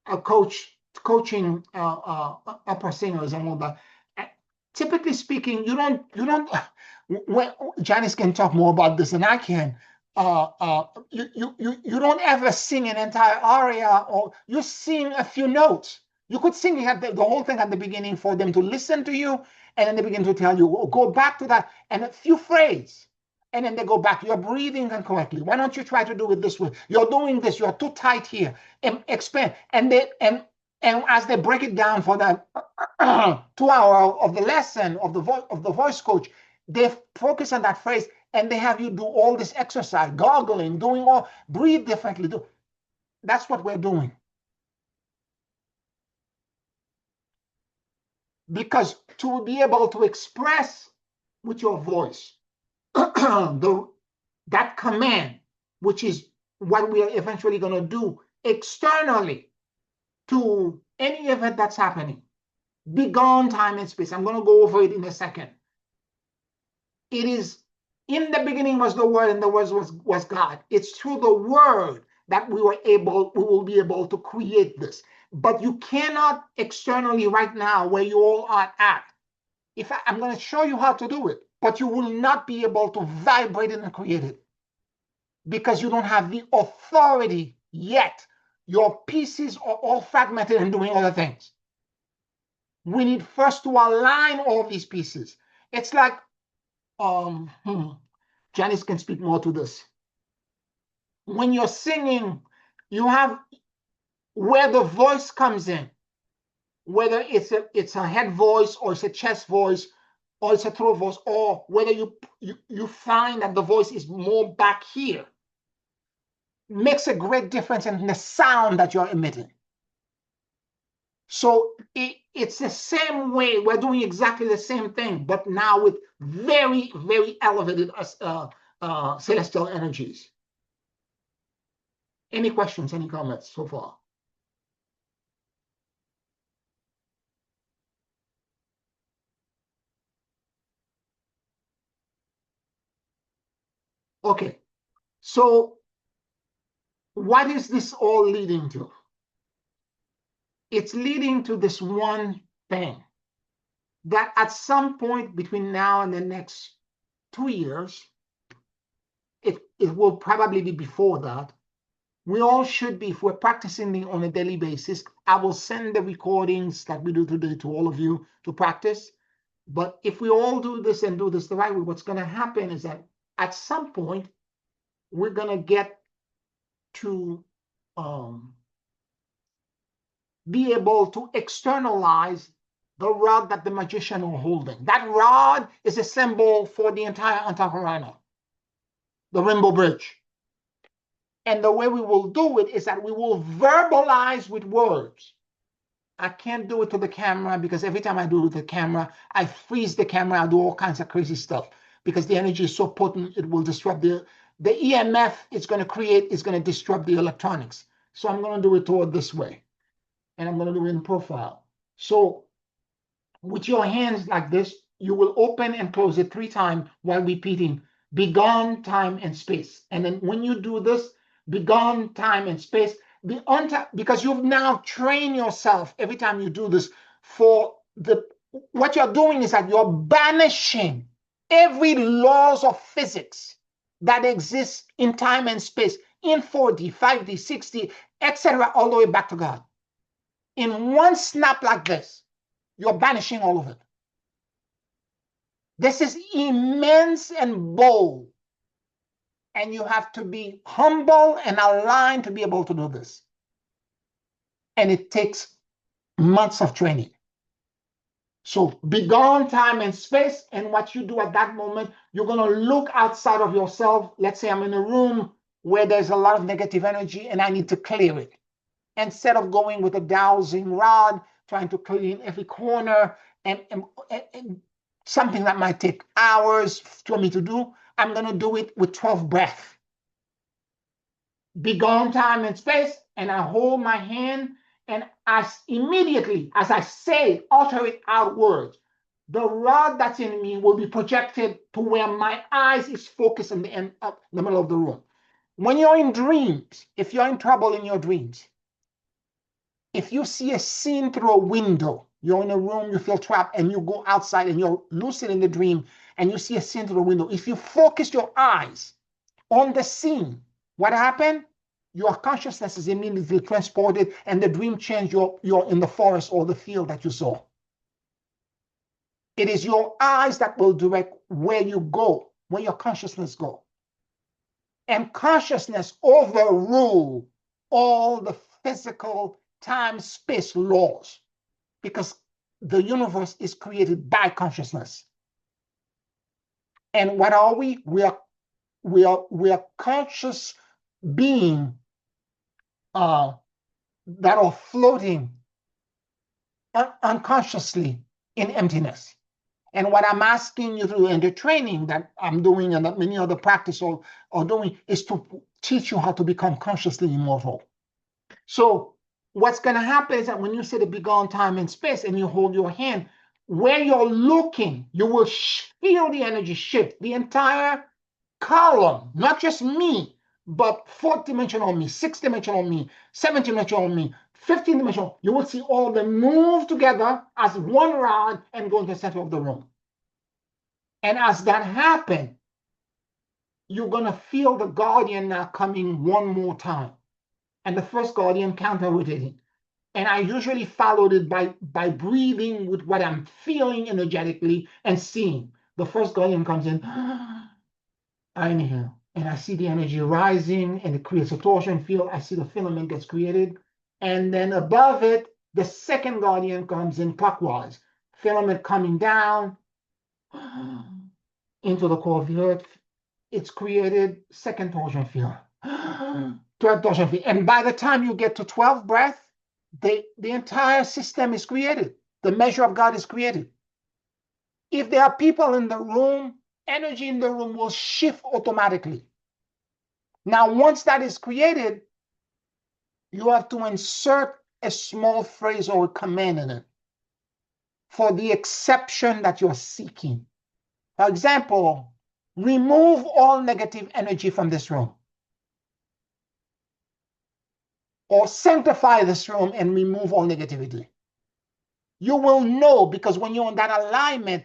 a coaching opera singers and all that. Typically speaking, you don't. When Janice can talk more about this than I can. You don't ever sing an entire aria, or you sing a few notes. You could sing the whole thing at the beginning for them to listen to you, and then they begin to tell you, oh, go back to that, and a few phrases. And then they go back. You're breathing incorrectly. Why don't you try to do it this way? You're doing this. You're too tight here. And expand. And as they break it down for that 2 hour of the lesson of the voice coach, they focus on that phrase, and they have you do all this exercise, gargling, breathe differently. That's what we're doing. Because to be able to express with your voice that command, which is what we are eventually going to do externally to any event that's happening, be gone time and space. I'm going to go over it in a second. It is, in the beginning was the Word, and the Word was God. It's through the Word that we will be able to create this. But you cannot externally right now, where you all are at. I'm going to show you how to do it, but you will not be able to vibrate it and create it because you don't have the authority yet. Your pieces are all fragmented and doing other things. We need first to align all these pieces. It's like, Janice can speak more to this. When you're singing, you have where the voice comes in, whether it's a head voice, or it's a chest voice, or it's a throat voice, or whether you find that the voice is more back here, makes a great difference in the sound that you're emitting. So it's the same way. We're doing exactly the same thing, but now with very, very elevated celestial energies. Any questions, any comments so far? Okay, so what is this all leading to? It's leading to this one thing, that at some point between now and the next 2 years, it will probably be before that, we all should be, if we're practicing on a daily basis, I will send the recordings that we do today to all of you to practice. But if we all do this and do this the right way, what's going to happen is that at some point, we're going to get to be able to externalize the rod that the magician are holding. That rod is a symbol for the entire Antakarana, the Rainbow Bridge. And the way we will do it is that we will verbalize with words. I can't do it to the camera because every time I do it with the camera, I freeze the camera, I do all kinds of crazy stuff because the energy is so potent, it will disrupt the EMF it's going to create is going to disrupt the electronics. So I'm going to do it toward this way. And I'm going to do it in profile. So with your hands like this, you will open and close it 3 times while repeating, begone, time, and space. And then when you do this, begone, time, and space, because you've now trained yourself every time you do this for what you're doing is that you're banishing every laws of physics that exists in time and space, in 4D, 5D, 6D, etc., all the way back to God. In one snap like this, you're banishing all of it. This is immense and bold. And you have to be humble and aligned to be able to do this. And it takes months of training. So begone time and space, and what you do at that moment, you're going to look outside of yourself. Let's say I'm in a room where there's a lot of negative energy and I need to clear it. Instead of going with a dowsing rod, trying to clean every corner and something that might take hours for me to do, I'm going to do it with 12 breaths. Begone time and space, and I hold my hand, and as immediately as I say it, utter it outwards, the rod that's in me will be projected to where my eyes is focused in the middle of the room. When you're in dreams, if you're in trouble in your dreams, if you see a scene through a window, you're in a room, you feel trapped, and you go outside and you're lucid in the dream, and you see a scene through the window, if you focus your eyes on the scene, what happened? Your consciousness is immediately transported, and the dream changed. You're in the forest or the field that you saw. It is your eyes that will direct where you go, where your consciousness goes. And consciousness overrule all the physical time-space laws, because the universe is created by consciousness. And what are we? We are conscious beings that are floating unconsciously in emptiness. And what I'm asking you to do in the training that I'm doing and that many other practices are doing is to teach you how to become consciously immortal. So what's going to happen is that when you say the begone time and space and you hold your hand, where you're looking, you will feel the energy shift. The entire column, not just me, but 4th-dimensional me, 6th-dimensional me, 7th-dimensional me, 15th-dimensional, you will see all of them move together as one rod and go into the center of the room. And as that happens, you're going to feel the guardian now coming one more time. And the first guardian counter-rotating. And I usually followed it by breathing with what I'm feeling energetically and seeing. The first guardian comes in, I inhale, and I see the energy rising, and it creates a torsion field. I see the filament gets created. And then above it, the second guardian comes in clockwise. Filament coming down into the core of the earth. It's created, second torsion field. 12 torsion field. And by the time you get to 12 breaths, the entire system is created. The measure of God is created. If there are people in the room, energy in the room will shift automatically. Now, once that is created, you have to insert a small phrase or a command in it for the exception that you're seeking. For example, remove all negative energy from this room. or sanctify this room and remove all negativity. You will know, because when you're in that alignment,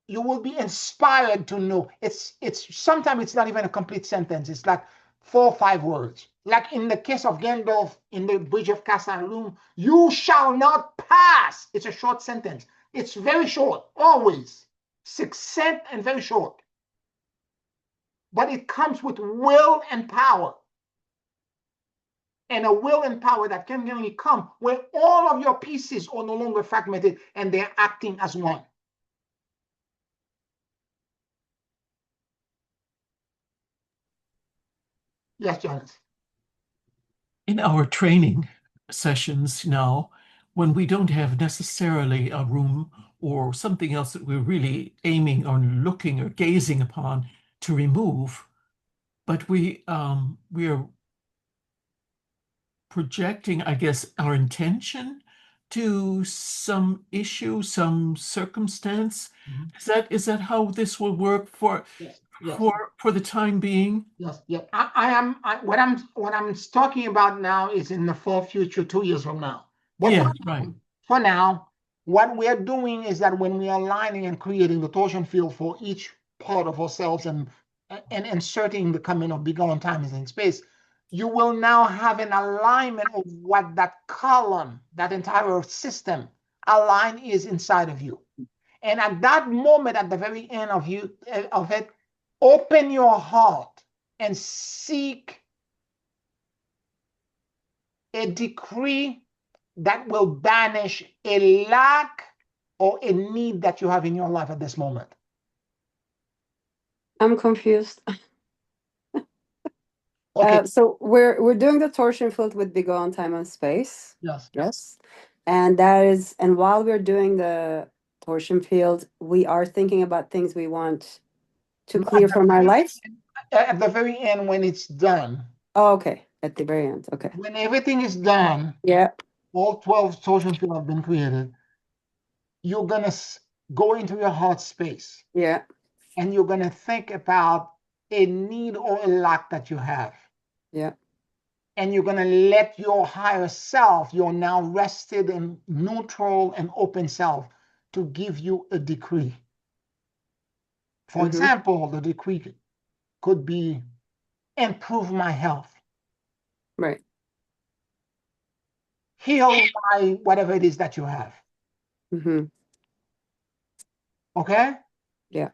you will be inspired to know. It's sometimes it's not even a complete sentence. It's like 4 or 5 words. Like in the case of Gandalf in the Bridge of Castle, you shall not pass. It's a short sentence. It's very short, always succinct and very short. But it comes with will and power. And a will and power that can only come when all of your pieces are no longer fragmented and they're acting as one. Yes, Jonas. In our training sessions now, when we don't have necessarily a room or something else that we're really aiming or looking or gazing upon to remove, but we are projecting, I guess, our intention to some issue, some circumstance. Is that how this will work for Yes. for the time being? Yes. What I'm talking about now is in the far future, 2 years from now. But Yes, right. for now, what we are doing is that when we are aligning and creating the torsion field for each part of ourselves and inserting the coming of beyond time and space, you will now have an alignment of what that column, that entire system align is inside of you. And at that moment, at the very end of it, open your heart and seek a decree that will banish a lack or a need that you have in your life at this moment. I'm confused. Okay. So we're doing the torsion field with big O on time and space. Yes. Yes. And while we're doing the torsion field, we are thinking about things we want to clear from our life. At the very end, when it's done. Oh, okay. At the very end. Okay. When everything is done, yeah, all 12 torsion fields have been created, you're going to go into your heart space. Yeah. And you're going to think about a need or a lack that you have. Yeah. And you're going to let your higher self, your now rested and neutral and open self, to give you a decree. For example, the decree could be improve my health. Right. Heal my whatever it is that you have. Okay? Yeah.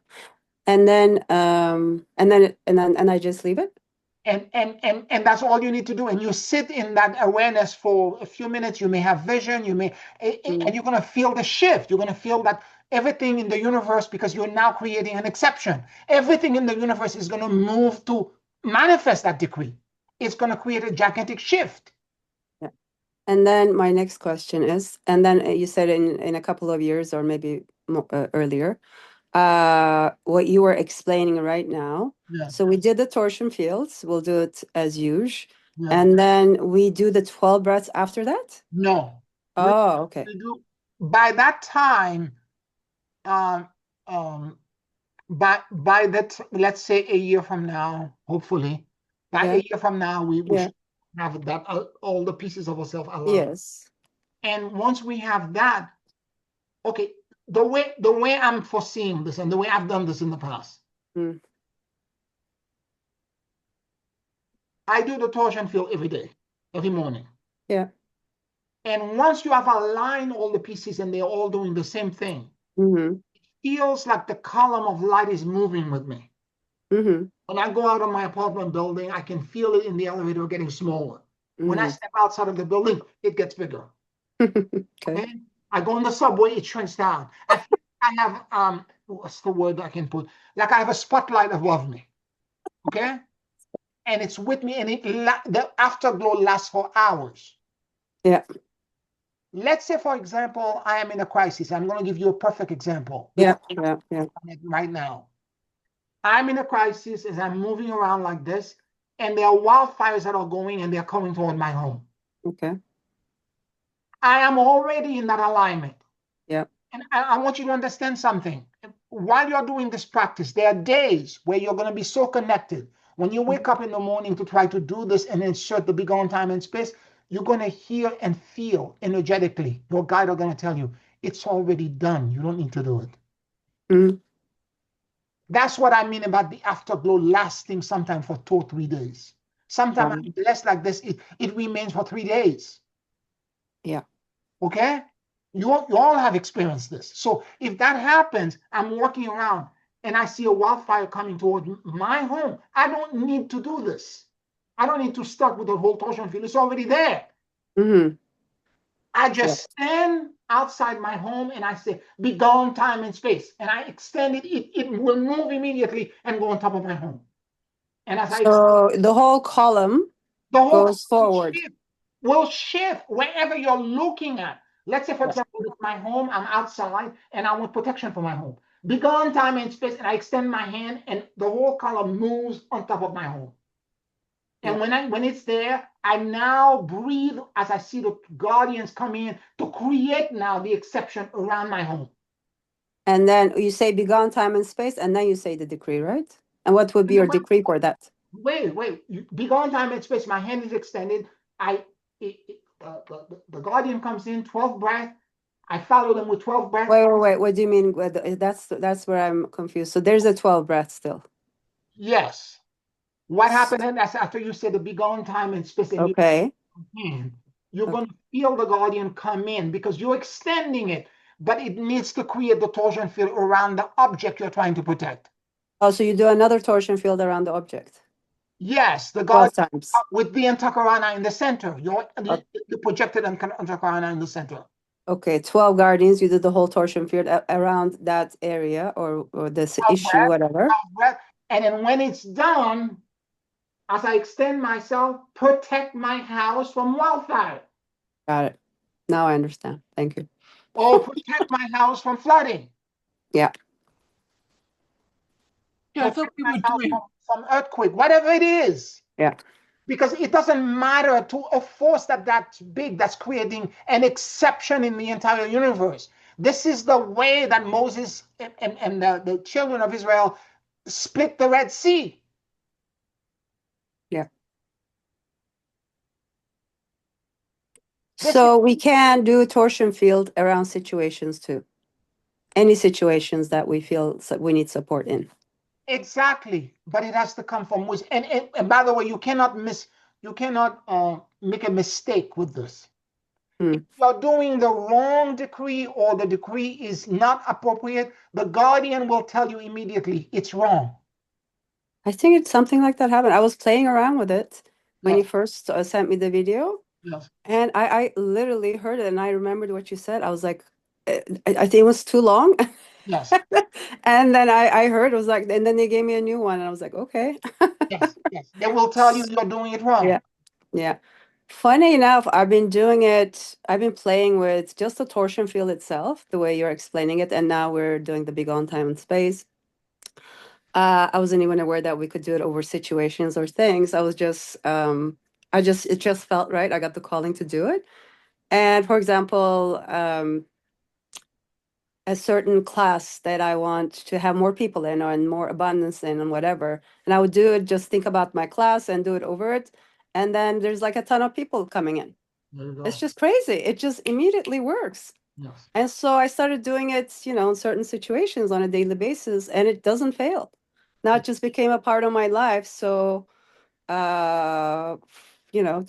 And then I just leave it. And that's all you need to do. And you sit in that awareness for a few minutes. You may have vision, and you're going to feel the shift. You're going to feel that everything in the universe, because you're now creating an exception, everything in the universe is going to move to manifest that decree. It's going to create a gigantic shift. Yeah. And then my next question is, and then you said in a couple of years or maybe more, earlier, what you were explaining right now. Yeah. So we did the torsion fields. We'll do it as usual. Yeah. And then we do the 12 breaths after that? No. Oh, okay. We do, by that time, let's say a year from now, hopefully, by a year from now, we should have that all the pieces of ourselves aligned. Yes. And once we have that, okay, the way I'm foreseeing this and the way I've done this in the past, I do the torsion field every day, every morning. Yeah. And once you have aligned all the pieces and they're all doing the same thing, it feels like the column of light is moving with me. When I go out of my apartment building, I can feel it in the elevator getting smaller. When I step outside of the building, it gets bigger. Okay. I go on the subway, it shrinks down. I feel I have what's the word I can put? Like I have a spotlight above me. Okay. And it's with me, and the afterglow lasts for hours. Yeah. Let's say, for example, I am in a crisis. I'm going to give you a perfect example. Yeah. Right now, I'm in a crisis as I'm moving around like this, and there are wildfires that are going, and they're coming toward my home. Okay. I am already in that alignment. Yeah. And I want you to understand something. While you're doing this practice, there are days where you're going to be so connected. When you wake up in the morning to try to do this and insert the big on time and space, you're going to hear and feel energetically. Your guide are going to tell you, it's already done. You don't need to do it. Mm. That's what I mean about the afterglow lasting sometimes for 2 or 3 days. Sometimes I'm blessed like this, it remains for 3 days. Yeah. Okay? You all have experienced this. So if that happens, I'm walking around and I see a wildfire coming toward my home. I don't need to do this. I don't need to start with the whole torsion field. It's already there. Mm-hmm. I just stand outside my home and I say, be gone, time and space. And I extend it. It will move immediately and go on top of my home. And as So the whole column the whole goes forward. will shift wherever you're looking at. Let's say, for Yeah. example, with my home, I'm outside and I want protection for my home. Be gone, time and space, and I extend my hand and the whole column moves on top of my home. And when it's there, I now breathe as I see the guardians come in to create now the exception around my home. And then you say be gone, time and space, and then you say the decree, right? And what would be your decree for that? Wait. Be gone, time and space. My hand is extended. The guardian comes in, 12 breath. I follow them with 12 breaths. Wait. What do you mean? That's where I'm confused. So there's a 12 breath still. Yes. What happened then? That's after you said the be gone, time and space. And Okay. you're going to feel the guardian come in because you're extending it, but it needs to create the torsion field around the object you're trying to protect. Oh, so you do another torsion field around the object. Yes, the 12 guardian times. with the Antakarana in the center. The projected Antakarana in the center. Okay, 12 guardians. You did the whole torsion field around that area or this issue, whatever. And then when it's done, as I extend myself, protect my house from wildfire. Got it. Now I understand. Thank you. Or protect my house from flooding. Yeah. Yeah, I thought we were doing from earthquake, whatever it is. Yeah. Because it doesn't matter to a force that's big, that's creating an exception in the entire universe. This is the way that Moses and the children of Israel split the Red Sea. Yeah. So we can do a torsion field around situations too. Any situations that we feel we need support in. Exactly, but it has to come from wisdom. And by the way, you cannot make a mistake with this. If you're doing the wrong decree or the decree is not appropriate, the guardian will tell you immediately it's wrong. I think it's something like that happened. I was playing around with it when you first sent me the video. Yes. And I literally heard it and I remembered what you said. I was like, I think it was too long. Yes. And then I heard it was like, and then they gave me a new one and I was like, okay. Yes. They will tell you you're doing it wrong. Yeah. Funny enough, I've been playing with just the torsion field itself, the way you're explaining it. And now we're doing the big on time and space. I wasn't even aware that we could do it over situations or things. I was just, it just felt right. I got the calling to do it. And for example, a certain class that I want to have more people in or and more abundance in and whatever. And I would do it, just think about my class and do it over it. And then there's like a ton of people coming in. It's just crazy. It just immediately works. Yes. And so I started doing it, in certain situations on a daily basis, and it doesn't fail. Now it just became a part of my life. So,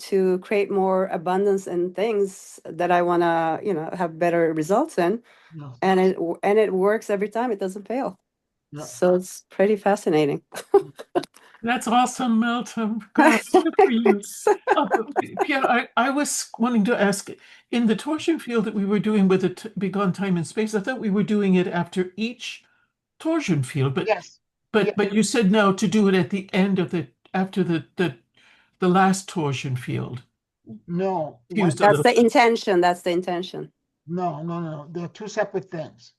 to create more abundance in things that I want to, have better results in. Yes. And it works every time. It doesn't fail. So it's pretty fascinating. That's awesome, Melton. God, good for you. Pierre, I was wanting to ask, in the torsion field that we were doing with the Big on Time and Space, I thought we were doing it after each torsion field, but you said no, to do it at the end of after the last torsion field. No. That's the intention. That's the intention. No. They're two separate things.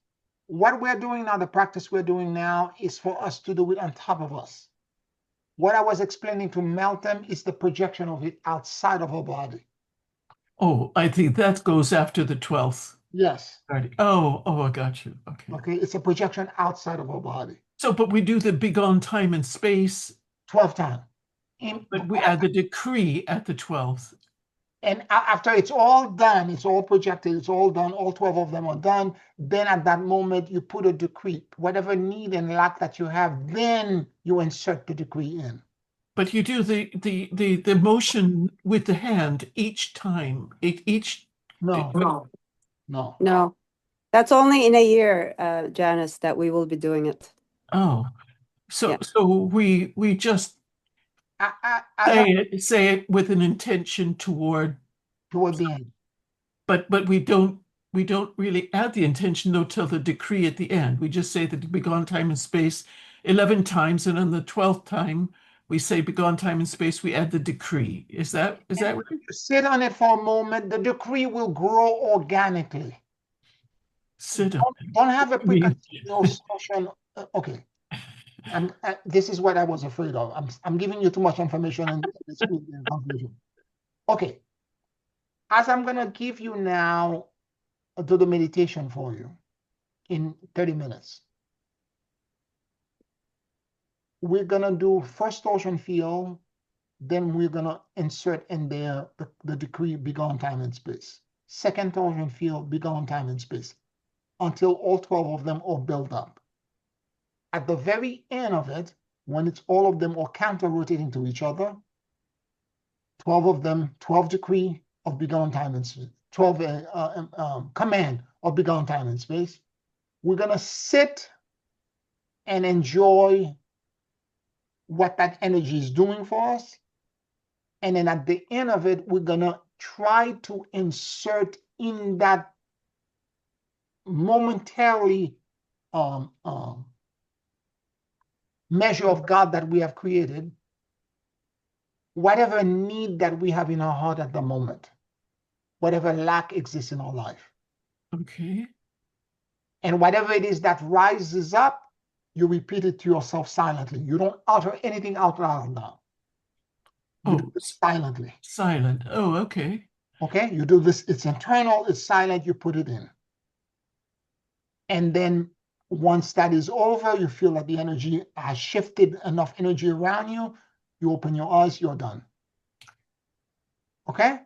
What we're doing now, the practice we're doing now, is for us to do it on top of us. What I was explaining to Melton is the projection of it outside of our body. Oh, I think that goes after the 12th. Yes. Oh, I got you. Okay, it's a projection outside of our body. So, but we do the Big on Time and Space 12 times. But we add the decree at the 12th. And after it's all done, it's all projected, it's all done, all 12 of them are done, then at that moment you put a decree. Whatever need and lack that you have, then you insert the decree in. But you do the motion with the hand each time. Each No. No, that's only in a year, Janice, that we will be doing it. Oh, so Yeah. so we just say it with an intention toward the end. but we don't really add the intention though till the decree at the end. We just say that begone time and space 11 times, and on the 12th time we say begone time and space, we add the decree. Is that right? Sit on it for a moment. The decree will grow organically. Sit on it. Don't have a I mean, preconceived notion. Okay. This is what I was afraid of. I'm giving you too much information and it's in conclusion. Okay. As I'm going to give you now do the meditation for you in 30 minutes. We're going to do first torsion field, then we're going to insert in there the decree begone time and space. Second torsion field, begone time and space, until all 12 of them are built up. At the very end of it, when it's all of them are counter-rotating to each other, 12 of them, 12 decree of begone time and space, 12 command of begone time and space. We're going to sit and enjoy what that energy is doing for us. And then at the end of it, we're going to try to insert in that momentarily measure of God that we have created, whatever need that we have in our heart at the moment, whatever lack exists in our life. okay. And whatever it is that rises up, you repeat it to yourself silently. You don't utter anything out loud now. You do it silently. Silent. Oh, okay. Okay, you do this, it's internal, it's silent, you put it in. And then once that is over, you feel that the energy has shifted enough energy around you, you open your eyes, you're done. Okay?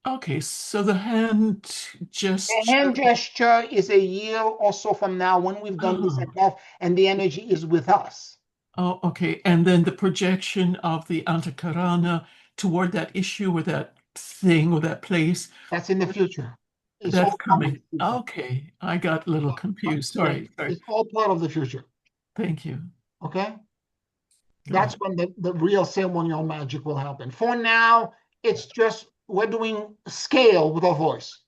Okay, so the hand gesture. The hand gesture is a year or so from now when we've done this enough and the energy is with us. Oh, okay. And then the projection of the Antakarana toward that issue or that thing or that place. That's in the future. It's That's all coming. Okay. I got a little confused. Sorry. It's all part of the future. Thank you. Okay? That's when the real ceremonial magic will happen. For now, it's just we're doing scale with our voice.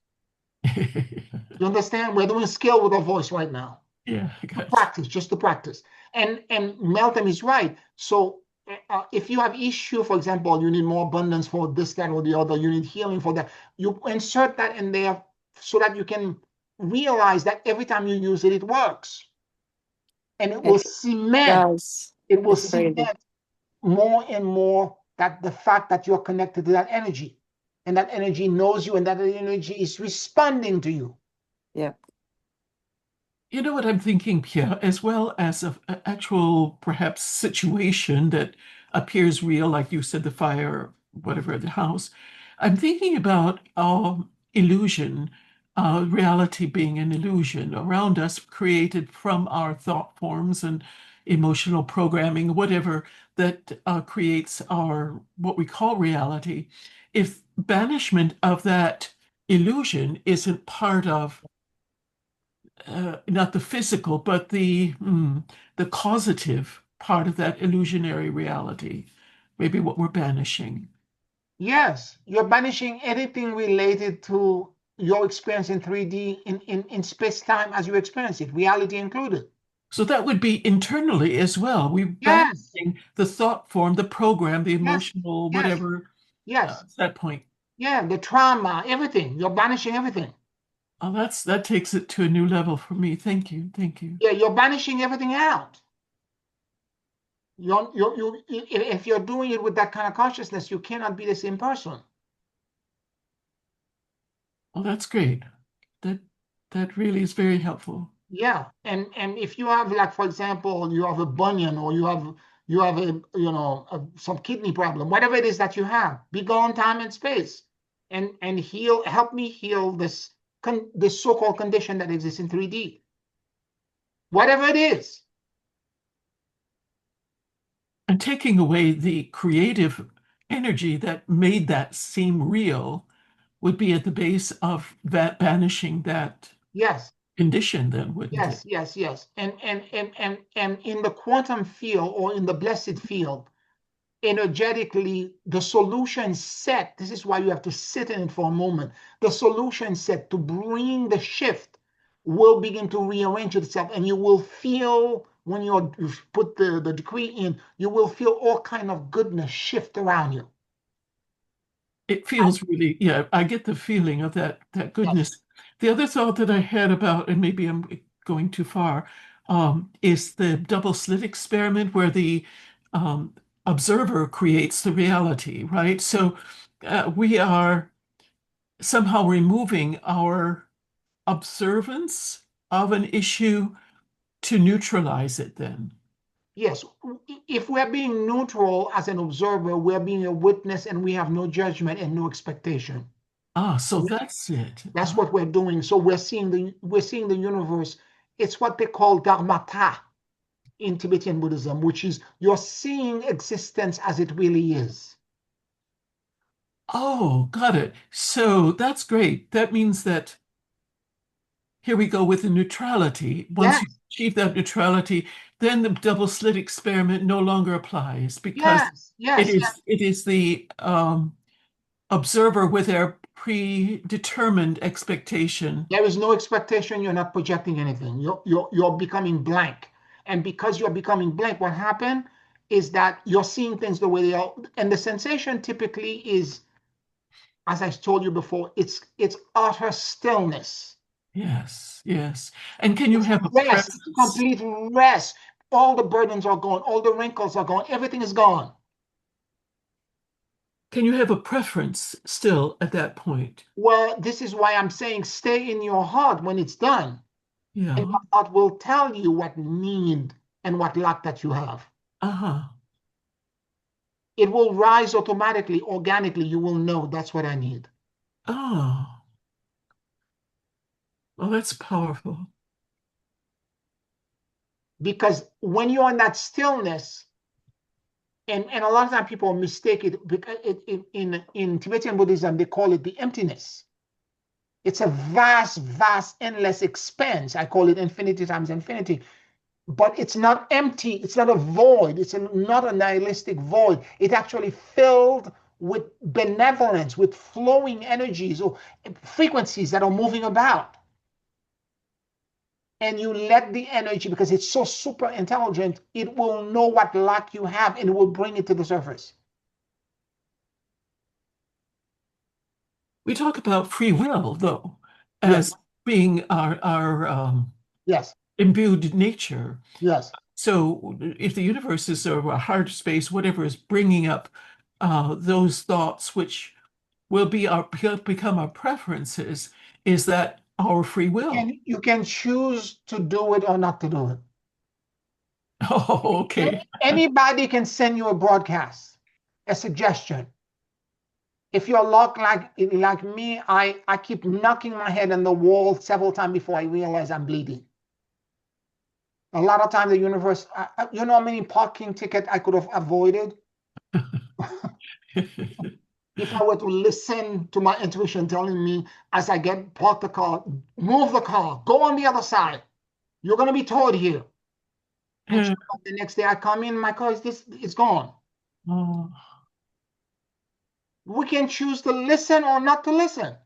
You understand? We're doing scale with our voice right now. Yeah, I got practice, just to practice. And Melton is right. So if you have issue, for example, you need more abundance for this, that, or the other, you need healing for that, you insert that in there so that you can realize that every time you use it, it works. And it will cement, it will cement more and more that the fact that you're connected to that energy, and that energy knows you, and that energy is responding to you. Yeah. You know what I'm thinking, Pierre, as well as an actual perhaps situation that appears real, like you said, the fire, whatever, the house. I'm thinking about illusion, reality being an illusion around us, created from our thought forms and emotional programming, whatever that creates our what we call reality. If banishment of that illusion isn't part of not the physical, but the causative part of that illusionary reality, maybe what we're banishing. Yes, you're banishing anything related to your experience in 3D, in space-time as you experience it, reality included. So that would be internally as well. We're banishing the thought form, the program, the emotional, whatever. Yes. That point. Yeah, the trauma, everything. You're banishing everything. Oh, that takes it to a new level for me. Thank you. Thank you. Yeah, you're banishing everything out. If you're doing it with that kind of consciousness, you cannot be the same person. Oh, that's great. That really is very helpful. Yeah, and if you have, like, for example, you have a bunion, or you have a some kidney problem, whatever it is that you have, be gone time and space. and help me heal this so-called condition that exists in 3D. Whatever it is. And taking away the creative energy that made that seem real would be at the base of that banishing that Yes. condition, then, wouldn't it? Yes. And in the quantum field or in the blessed field, energetically, the solution set, this is why you have to sit in it for a moment. The solution set to bring the shift will begin to rearrange itself, and you will feel when you put the decree in, you will feel all kind of goodness shift around you. It feels really, yeah, I get the feeling of that goodness. Yes. The other thought that I had about, and maybe I'm going too far, is the double slit experiment where the um, observer creates the reality, right? So we are somehow removing our observance of an issue to neutralize it then. Yes, if we're being neutral as an observer, we're being a witness and we have no judgment and no expectation. Ah, so that's it. That's what we're doing. So we're seeing the universe. It's what they call dharmata in Tibetan Buddhism, which is you're seeing existence as it really is. Oh, got it. So that's great. That means that here we go with the neutrality. Once Yes, you achieve that neutrality, then the double slit experiment no longer applies because yes, yes, yes. it is the observer with their predetermined expectation. There is no expectation. You're not projecting anything. You're becoming blank. And because you're becoming blank, what happened is that you're seeing things the way they are. And the sensation typically is, as I told you before, it's utter stillness. Yes, yes. And can you It's have a rest. It's presence? complete rest. All the burdens are gone. All the wrinkles are gone. Everything is gone. Can you have a preference still at that point? Well, this is why I'm saying stay in your heart when it's done. And Yeah. your heart will tell you what need and what lack that you have. Uh-huh. It will rise automatically, organically. You will know that's what I need. Oh, well, that's powerful. Because when you're in that stillness, and a lot of times people mistake it because in Tibetan Buddhism, they call it the emptiness. It's a vast, endless expanse. I call it infinity times infinity. But it's not empty. It's not a void. It's not a nihilistic void. It's actually filled with benevolence, with flowing energies or frequencies that are moving about. And you let the energy, because it's so super intelligent, it will know what lack you have and it will bring it to the surface. We talk about free will, though, Yes, as being our yes, imbued nature. yes. So if the universe is a hard space, whatever is bringing up those thoughts, which will become our preferences, is that our free will? And you can choose to do it or not to do it. Oh, okay. Anybody can send you a broadcast, a suggestion. If you're like me, I keep knocking my head on the wall several times before I realize I'm bleeding. A lot of times the universe, you know how many parking tickets I could have avoided if I were to listen to my intuition telling me as I get park the car, move the car, go on the other side. You're gonna be towed here. And sure enough, the next day I come in, my car is gone. Oh, We can choose to listen or not to listen.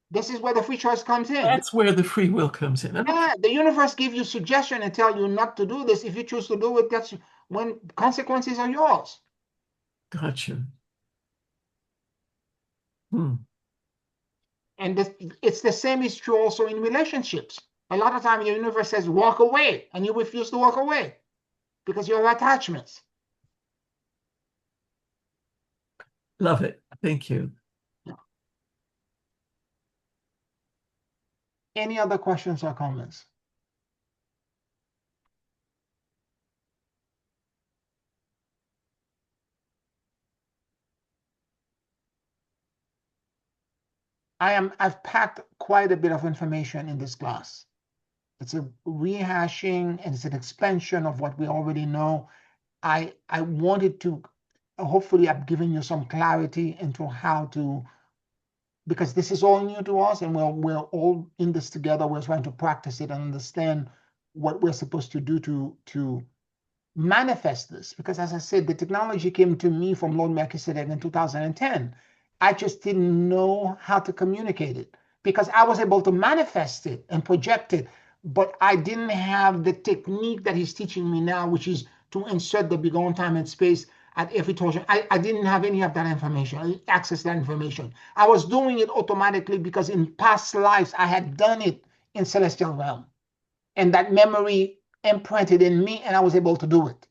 This is where the free choice comes in. that's where the free will comes in. Okay. Yeah, the universe gives you suggestion and tell you not to do this. If you choose to do it, that's when consequences are yours. Gotcha. Hmm. And it's the same is true also in relationships. A lot of times the universe says walk away, and you refuse to walk away because you have attachments. Love it. Thank you. Any other questions or comments? I've packed quite a bit of information in this class. It's a rehashing and it's an expansion of what we already know. I wanted to, hopefully I've given you some clarity into how to, because this is all new to us and we're all in this together. We're trying to practice it and understand what we're supposed to do to manifest this. Because as I said, the technology came to me from Lord Melchizedek in 2010. I just didn't know how to communicate it because I was able to manifest it and project it, but I didn't have the technique that he's teaching me now, which is to insert the beyond time and space at every torsion. I didn't have any of that information, access that information. I was doing it automatically because in past lives I had done it in celestial realm, and that memory imprinted in me, and I was able to do it.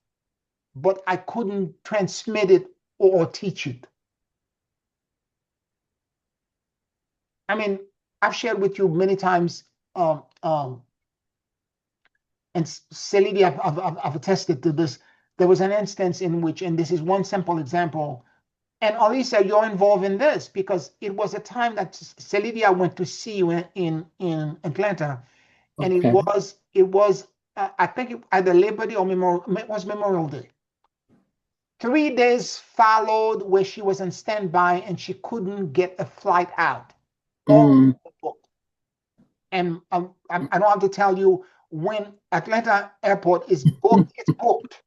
But I couldn't transmit it or teach it. I mean, I've shared with you many times, and Celidi, I've attested to this. There was an instance in which, and this is one simple example, and Alisa, you're involved in this because it was a time that Celidia went to see you in Atlanta, and Okay. it was I think either Labor Day or it was Memorial Day. 3 days followed where she was on standby and she couldn't get a flight out. All booked. And I don't have to tell you, when Atlanta airport is booked, it's booked.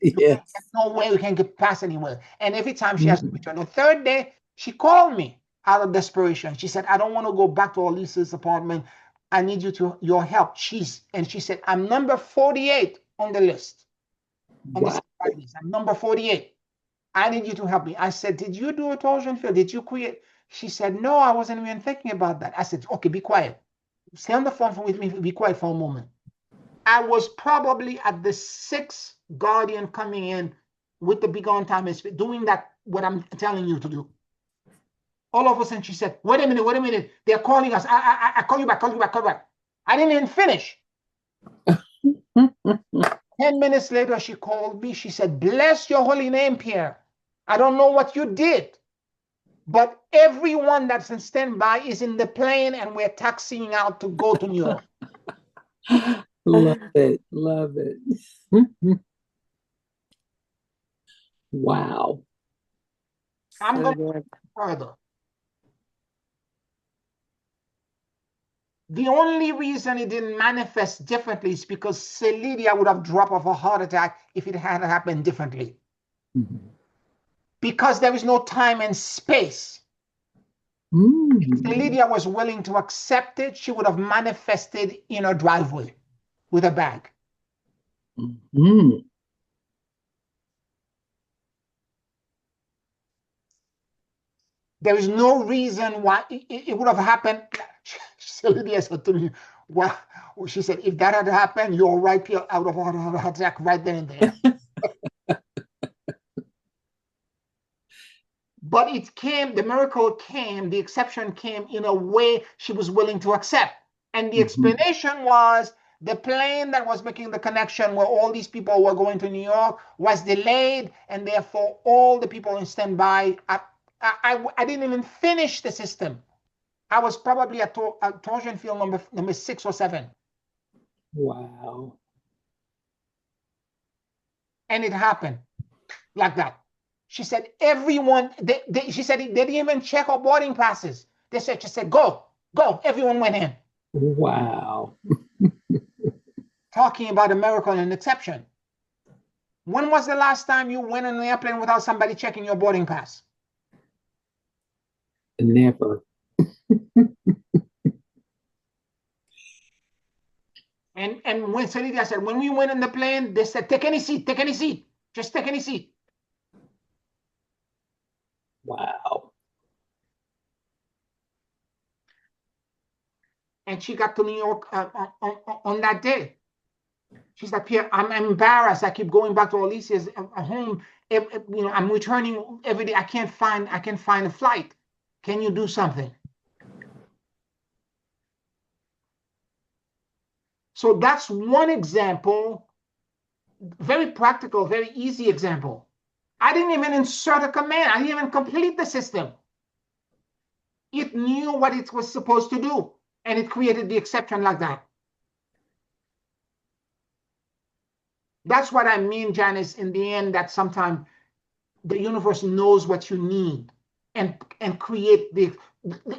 Yes. No way you can get past anywhere. And every time she has to return. The third day, she called me out of desperation. She said, I don't want to go back to Elisa's apartment. I need your help. She said, I'm number 48 on the list. On Wow. the list. I'm number 48. I need you to help me. I said, did you do a torsion field? Did you create? She said, no, I wasn't even thinking about that. I said, okay, be quiet. Stay on the phone with me. Be quiet for a moment. I was probably at the sixth guardian coming in with the big on time doing that, what I'm telling you to do. All of a sudden she said, wait a minute. They're calling us. I call you back. I didn't even finish. 10 minutes later, she called me. She said, bless your holy name, Pierre. I don't know what you did, but everyone that's in standby is in the plane and we're taxiing out to go to New York. Love it. Love it. Wow. I'm going to go further. The only reason it didn't manifest differently is because Celidia would have dropped off a heart attack if it had happened differently. Because there is no time and space. If Celidia was willing to accept it, she would have manifested in her driveway with a bag. There is no reason why it would have happened. Celidia said to me, well, she said, if that had happened, you're right here out of heart attack right then and there. But it came, the miracle came, the exception came in a way she was willing to accept. And the explanation was the plane that was making the connection where all these people were going to New York was delayed, and therefore all the people in standby, I didn't even finish the system. I was probably at torsion field number 6 or 7. Wow. And it happened like that. She said, everyone, she said, they didn't even check our boarding passes. She said, go. Everyone went in. Wow. Talking about a miracle and an exception. When was the last time you went on an airplane without somebody checking your boarding pass? Never. And when Celidia said, when we went in the plane, they said, take any seat. Just take any seat. Wow. And she got to New York on that day. She's like, Pierre, I'm embarrassed. I keep going back to Alicia's home. I'm returning every day. I can't find a flight. Can you do something? So that's one example, very practical, very easy example. I didn't even insert a command. I didn't even complete the system. It it knew what it was supposed to do, and it created the exception like that. That's what I mean, Janice, in the end, that sometimes the universe knows what you need and create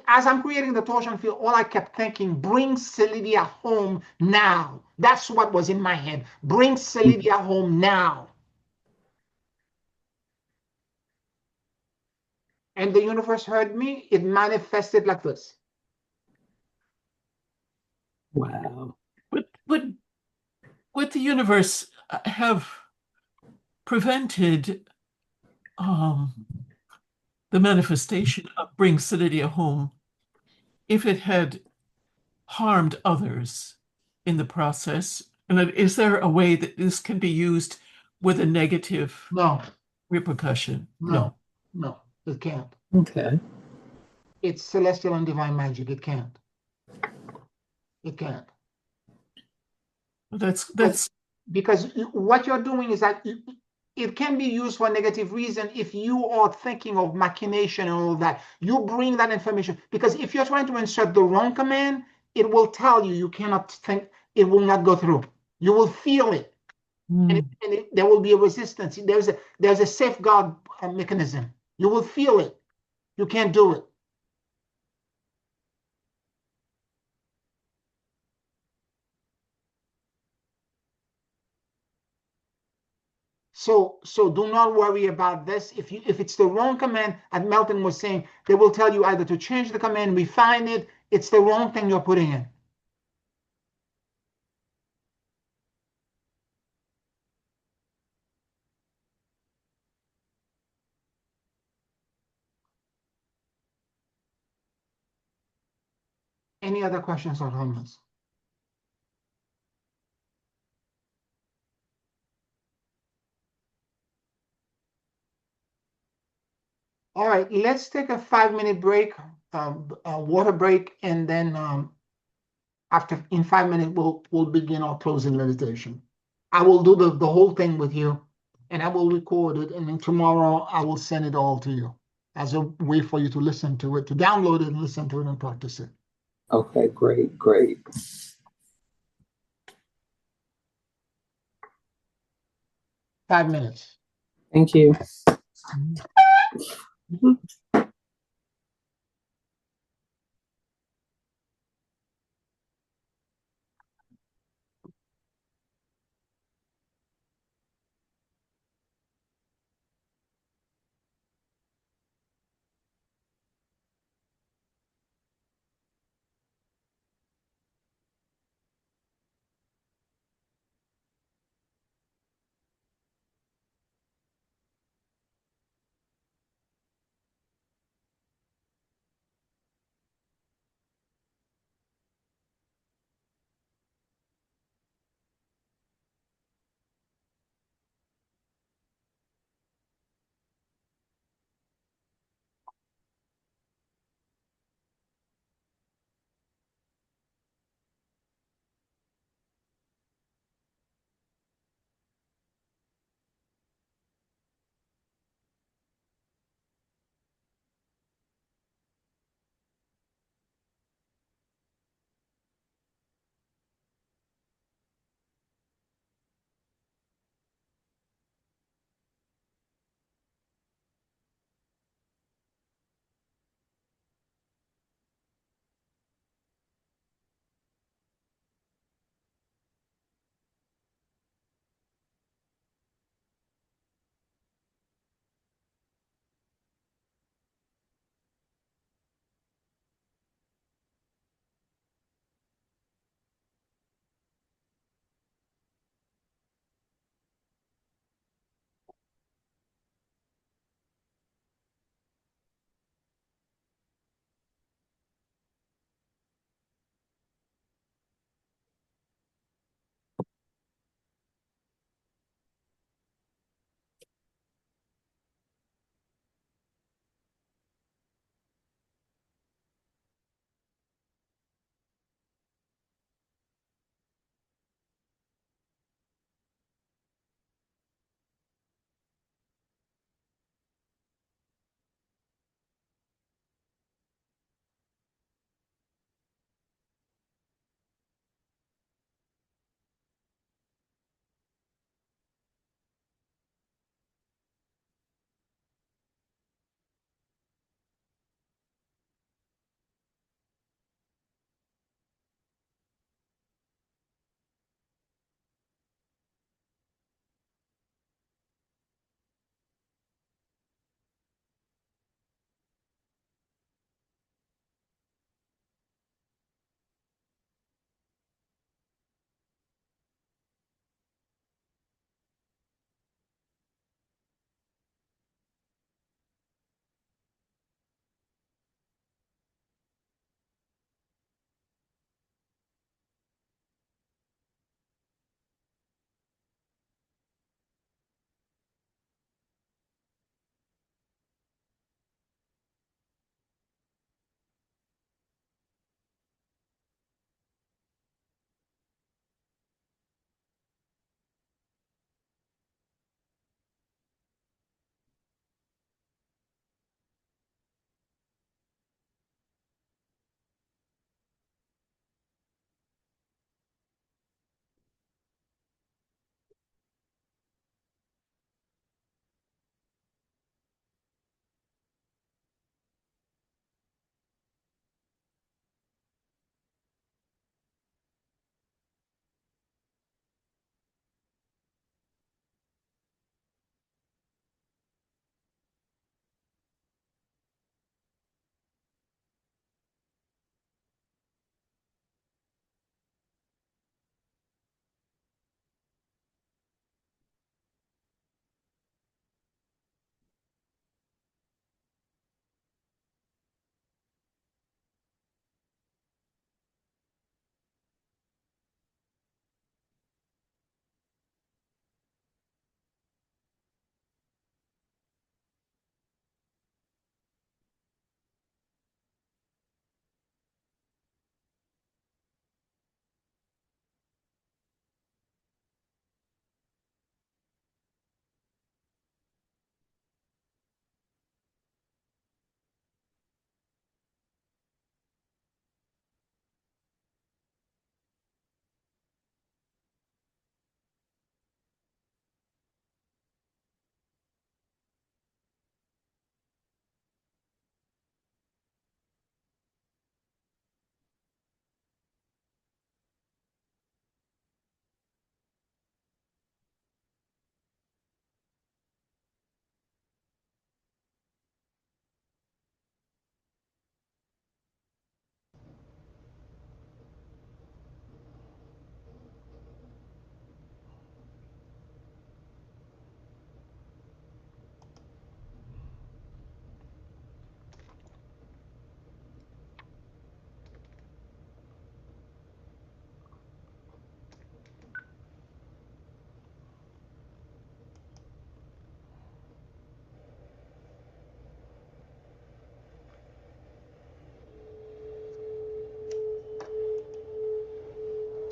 as I'm creating the torsion field, all I kept thinking, bring Celidia home now. That's what was in my head. Bring Celidia home now. And the universe heard me. It manifested like this. Wow. Would the universe have prevented the manifestation of bring Cydidia home if it had harmed others in the process? And is there a way that this can be used with a negative No, repercussion? no, no, it can't. Okay. It's celestial and divine magic. It can't. It can't. That's Because what you're doing is that it can be used for a negative reason if you are thinking of machination and all that. You bring that information, because if you're trying to insert the wrong command, it will tell you cannot think, it will not go through. You will feel it, and there will be a resistance. There's a safeguard mechanism. You will feel it. You can't do it. So do not worry about this. If it's the wrong command, as Melton was saying, they will tell you either to change the command, refine it. It's the wrong thing you're putting in. Any other questions or comments? All right, let's take a 5-minute break, a water break, and then in 5 minutes we'll begin our closing meditation. I will do the whole thing with you, and I will record it, and then tomorrow I will send it all to you as a way for you to listen to it, to download it and listen to it and practice it. Okay, great, great. 5 minutes. Thank you.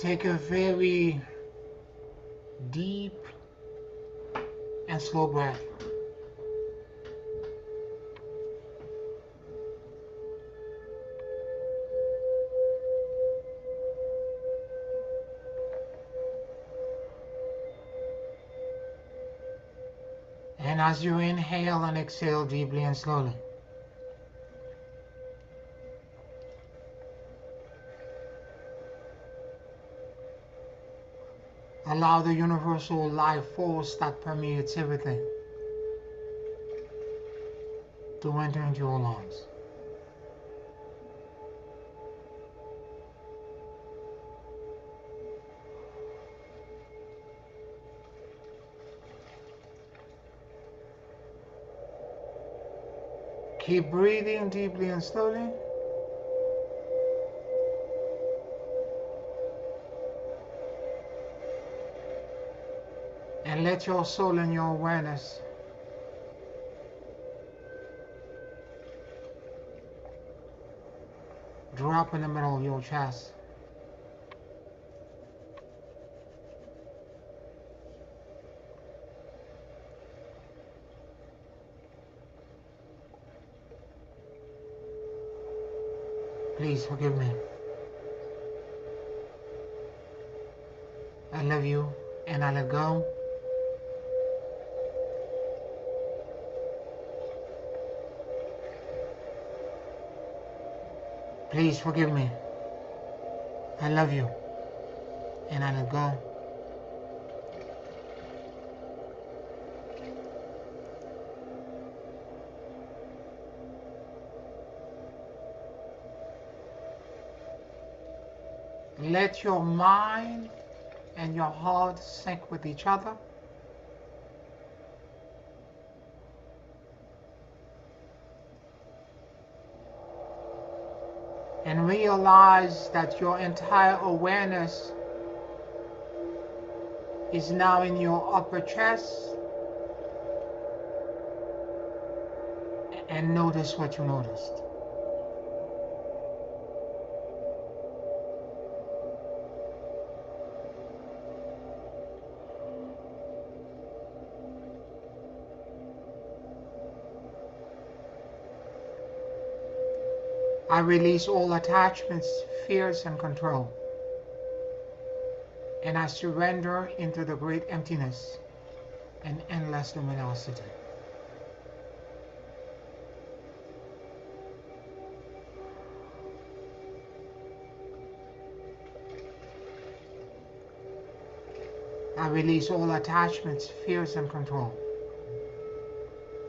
Take a very deep and slow breath. And as you inhale and exhale deeply and slowly, allow the universal life force that permeates everything to enter into your lungs. Keep breathing deeply and slowly. And let your soul and your awareness drop in the middle of your chest. Please forgive me. I love you and I let go. Please forgive me. I love you and I let go. Let your mind and your heart sync with each other. And realize that your entire awareness is now in your upper chest. And notice what you noticed. I release all attachments, fears, and control. And I surrender into the great emptiness and endless luminosity. I release all attachments, fears, and control.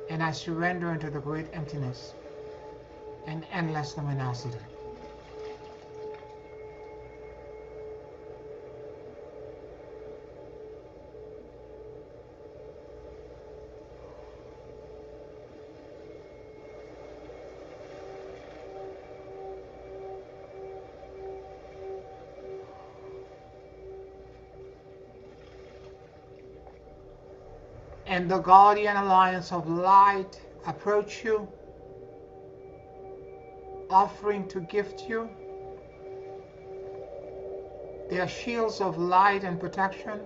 And I surrender into the great emptiness and endless luminosity. And the guardian alliance of light approach you, offering to gift you their shields of light and protection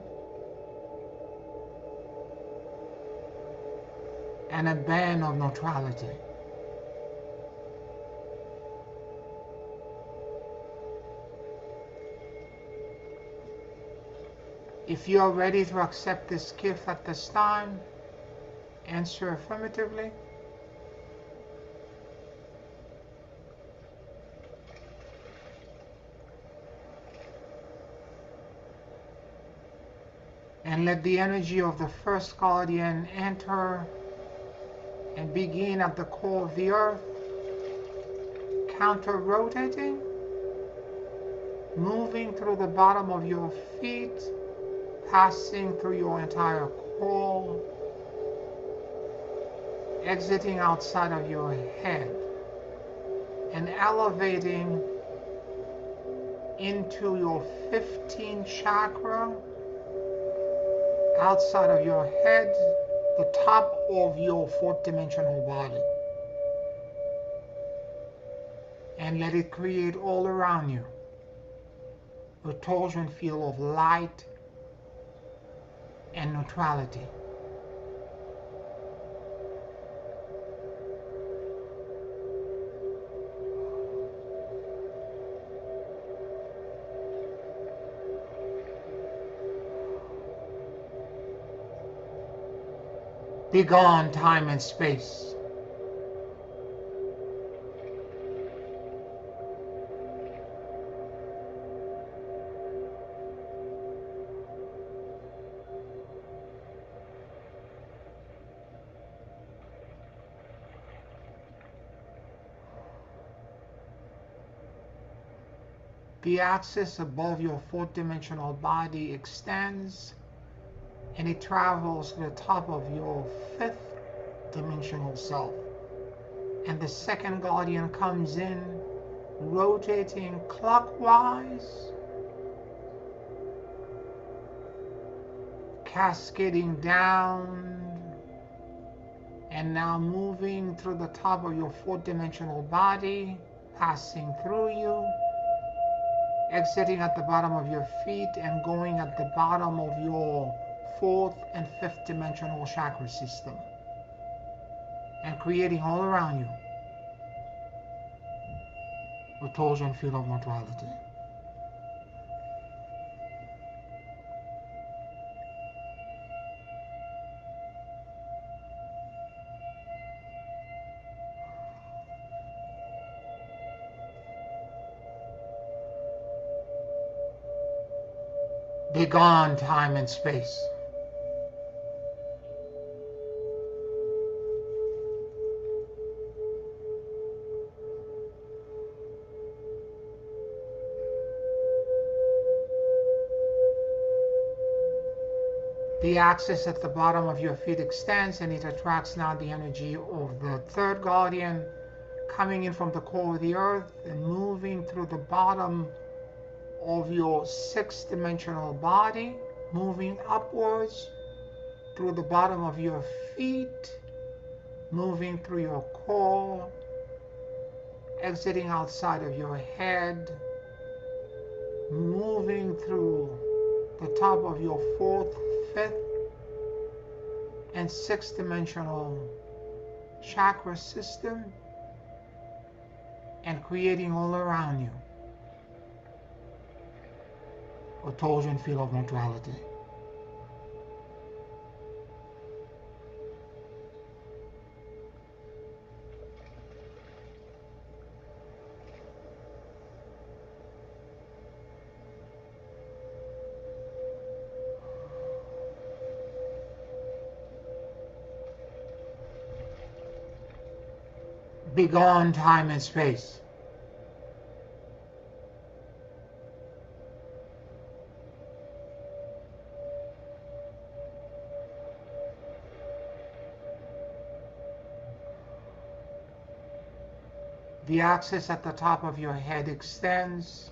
and a band of neutrality. If you are ready to accept this gift at this time, answer affirmatively. And let the energy of the first guardian enter and begin at the core of the earth, counter-rotating, moving through the bottom of your feet, passing through your entire core, exiting outside of your head, and elevating into your 15th chakra, outside of your head, the top of your fourth dimensional body. And let it create all around you a torsion field of light and neutrality. Begone time and space. The axis above your fourth dimensional body extends and it travels to the top of your fifth dimensional self. And the second guardian comes in, rotating clockwise, cascading down, and now moving through the top of your fourth dimensional body, passing through you, exiting at the bottom of your feet and going at the bottom of your fourth and fifth dimensional chakra system, and creating all around you a torsion field of neutrality. Begone time and space. The axis at the bottom of your feet extends and it attracts now the energy of the third guardian coming in from the core of the earth and moving through the bottom of your sixth dimensional body, moving upwards through the bottom of your feet, moving through your core, exiting outside of your head, moving through the top of your fourth, fifth, and sixth dimensional chakra system, and creating all around you a torsion field of neutrality. Begone time and space. The axis at the top of your head extends,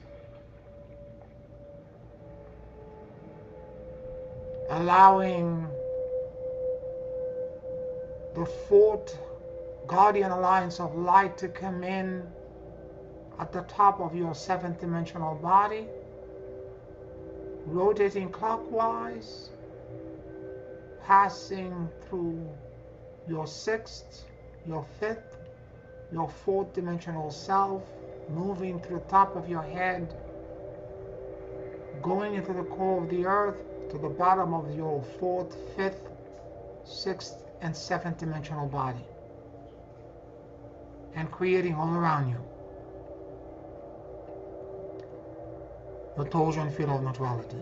allowing the fourth guardian alliance of light to come in at the top of your seventh dimensional body, rotating clockwise, passing through your sixth, your fifth, your fourth dimensional self, moving through the top of your head, going into the core of the earth to the bottom of your fourth, fifth, sixth, and seventh dimensional body, and creating all around you the torsion field of neutrality.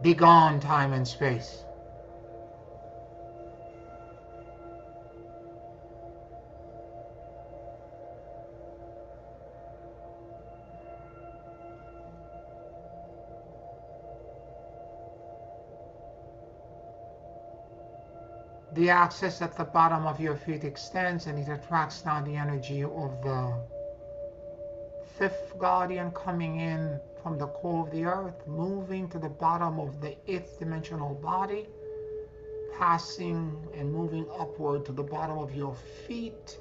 Begone time and space. The axis at the bottom of your feet extends and it attracts now the energy of the fifth guardian coming in from the core of the earth, moving to the bottom of the eighth dimensional body, passing and moving upward to the bottom of your feet,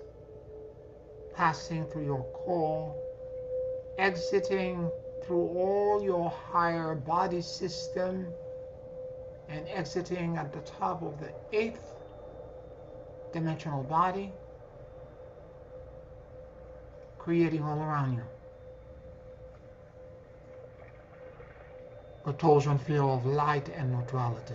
passing through your core, exiting through all your higher body system, and exiting at the top of the eighth dimensional body, creating all around you a torsion field of light and neutrality.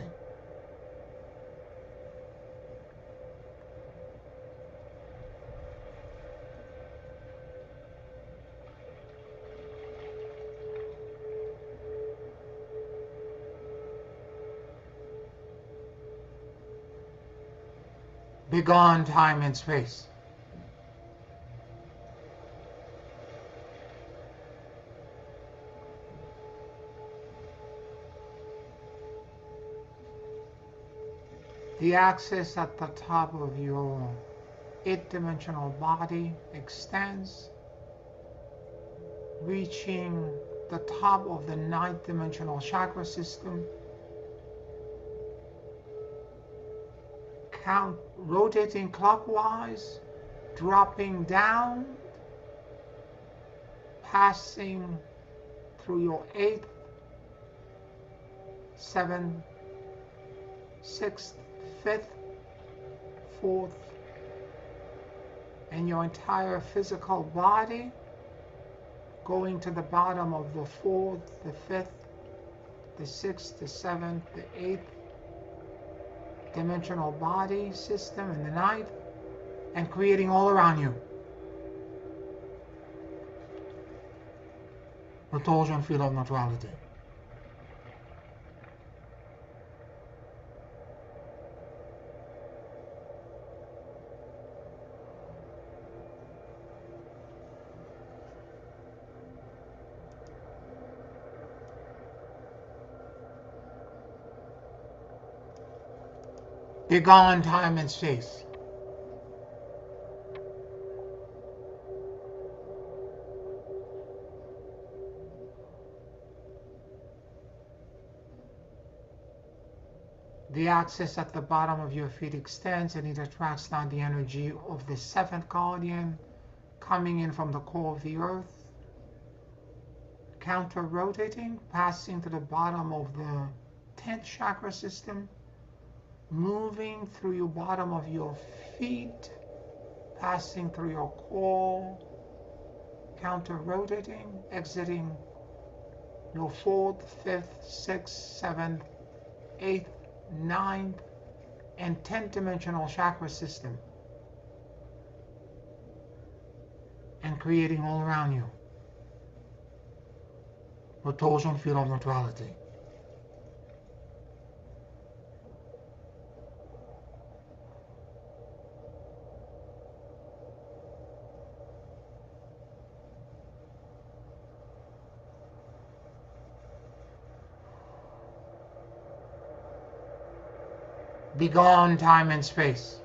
Begone time and space. The axis at the top of your eight-dimensional body extends, reaching the top of the ninth dimensional chakra system. Count, rotating clockwise, dropping down, passing through your eighth, seventh, sixth, fifth, fourth, and your entire physical body, going to the bottom of the fourth, the fifth, the sixth, the seventh, the eighth dimensional body system, and the ninth, and creating all around you the torsion field of neutrality. Begone time and space. The axis at the bottom of your feet extends and it attracts down the energy of the seventh guardian coming in from the core of the earth, counter-rotating, passing to the bottom of the 10th chakra system, moving through your bottom of your feet, passing through your core, counter-rotating, exiting your 4th, 5th, 6th, 7th, 8th, 9th, and 10th dimensional chakra system, and creating all around you a torsion field of neutrality. Begone time and space.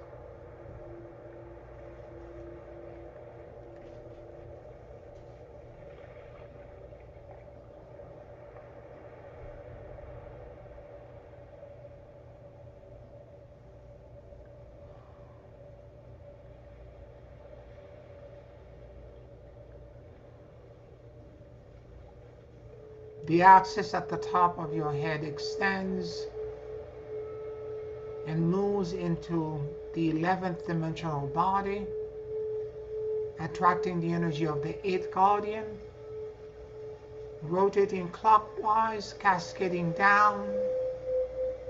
The axis at the top of your head extends and moves into the 11th dimensional body, attracting the energy of the 8th guardian, rotating clockwise, cascading down,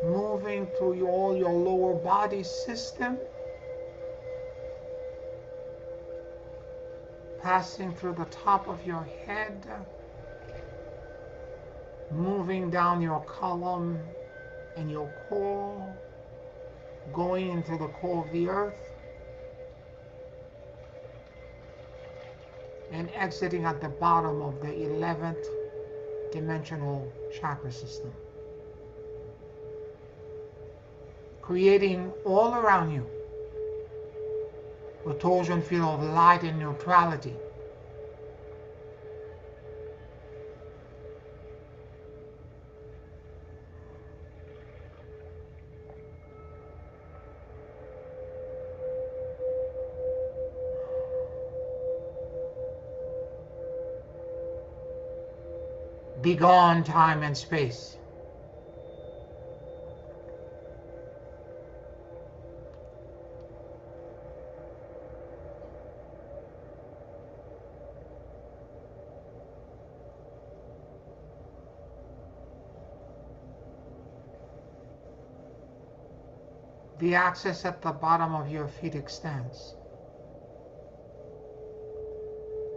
moving through all your lower body system, passing through the top of your head, moving down your column and your core, going into the core of the earth, and exiting at the bottom of the 11th dimensional chakra system, creating all around you a torsion field of light and neutrality, Begone time and space. The axis at the bottom of your feet extends,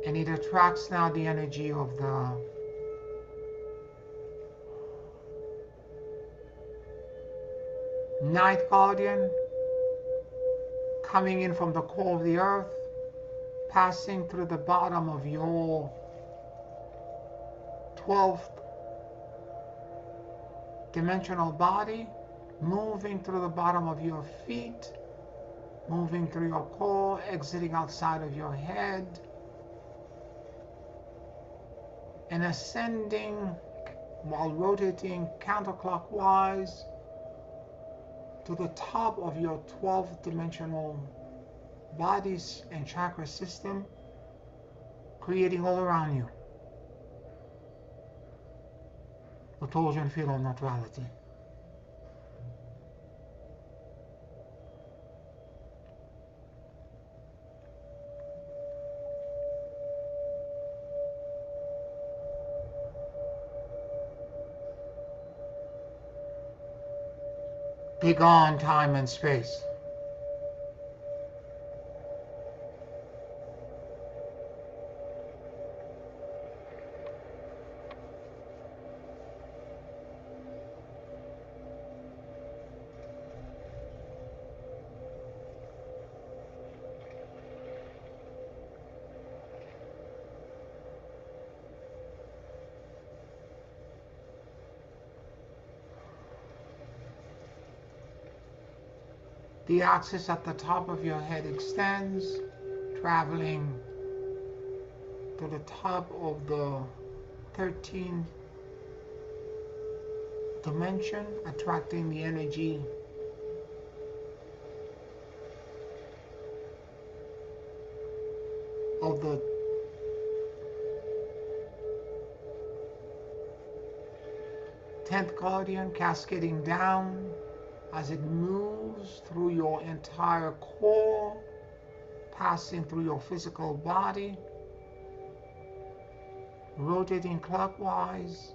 and it attracts now the energy of the ninth guardian, coming in from the core of the earth, passing through the bottom of your 12th dimensional body, moving through the bottom of your feet, moving through your core, exiting outside of your head, and ascending while rotating counterclockwise to the top of your 12th dimensional bodies and chakra system, creating all around you the torsion field of neutrality. Begone time and space. The axis at the top of your head extends, traveling to the top of the 13th dimension, attracting the energy of the 10th guardian, cascading down as it moves through your entire core, passing through your physical body, rotating clockwise,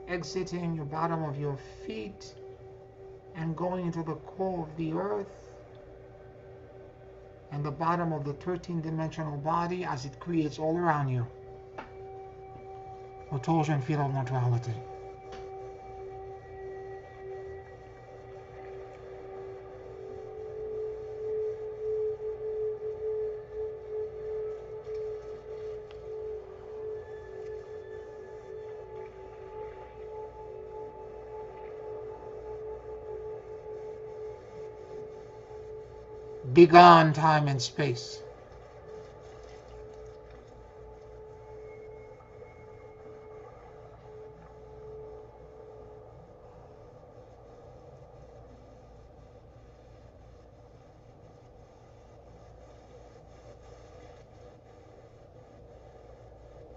exiting your bottom of your feet, and going into the core of the earth and the bottom of the 13th dimensional body as it creates all around you a torsion field of neutrality. Begone time and space.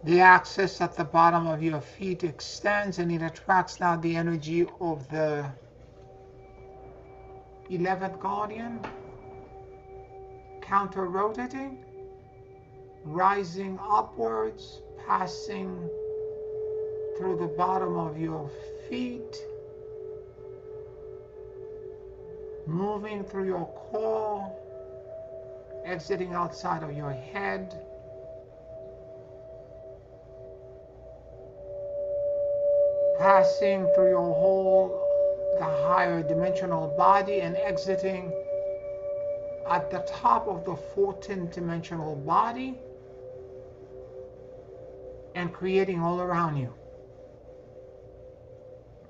The axis at the bottom of your feet extends, and it attracts now the energy of the 11th guardian, counter rotating, rising upwards, passing through the bottom of your feet, moving through your core, exiting outside of your head, passing through your whole, the higher dimensional body, and exiting at the top of the 14th dimensional body, and creating all around you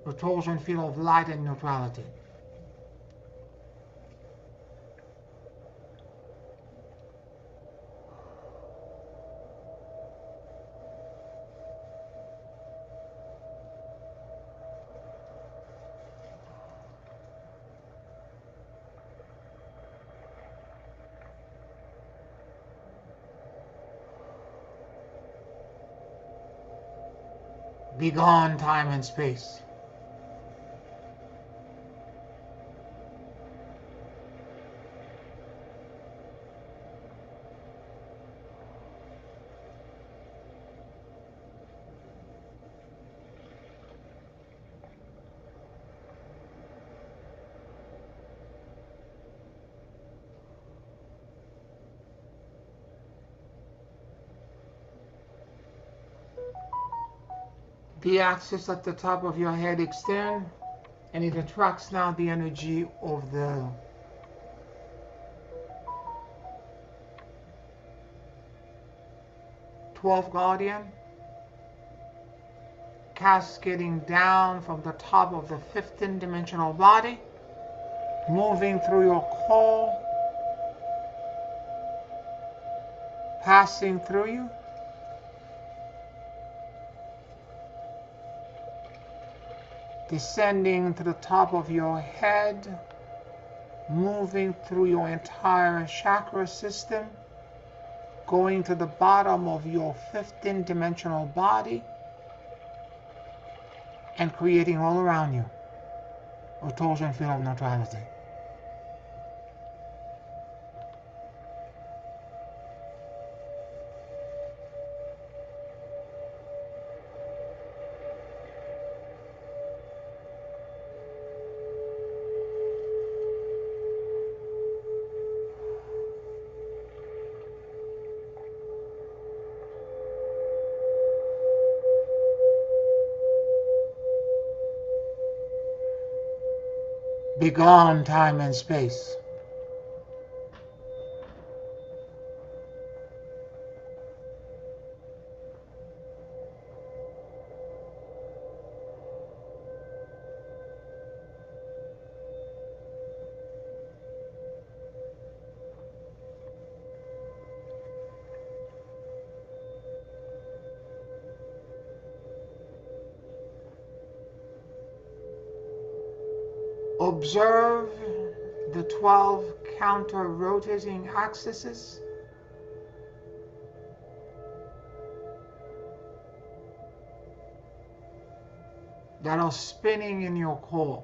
the torsion field of light and neutrality. Begone time and space. The axis at the top of your head extend, and it attracts now the energy of the twelfth guardian, cascading down from the top of the 15th dimensional body, moving through your core, passing through you, descending to the top of your head, moving through your entire chakra system, going to the bottom of your 15th dimensional body, and creating all around you a torsion field of neutrality. Begone time and space. Observe the 12 counter-rotating axes that are spinning in your core.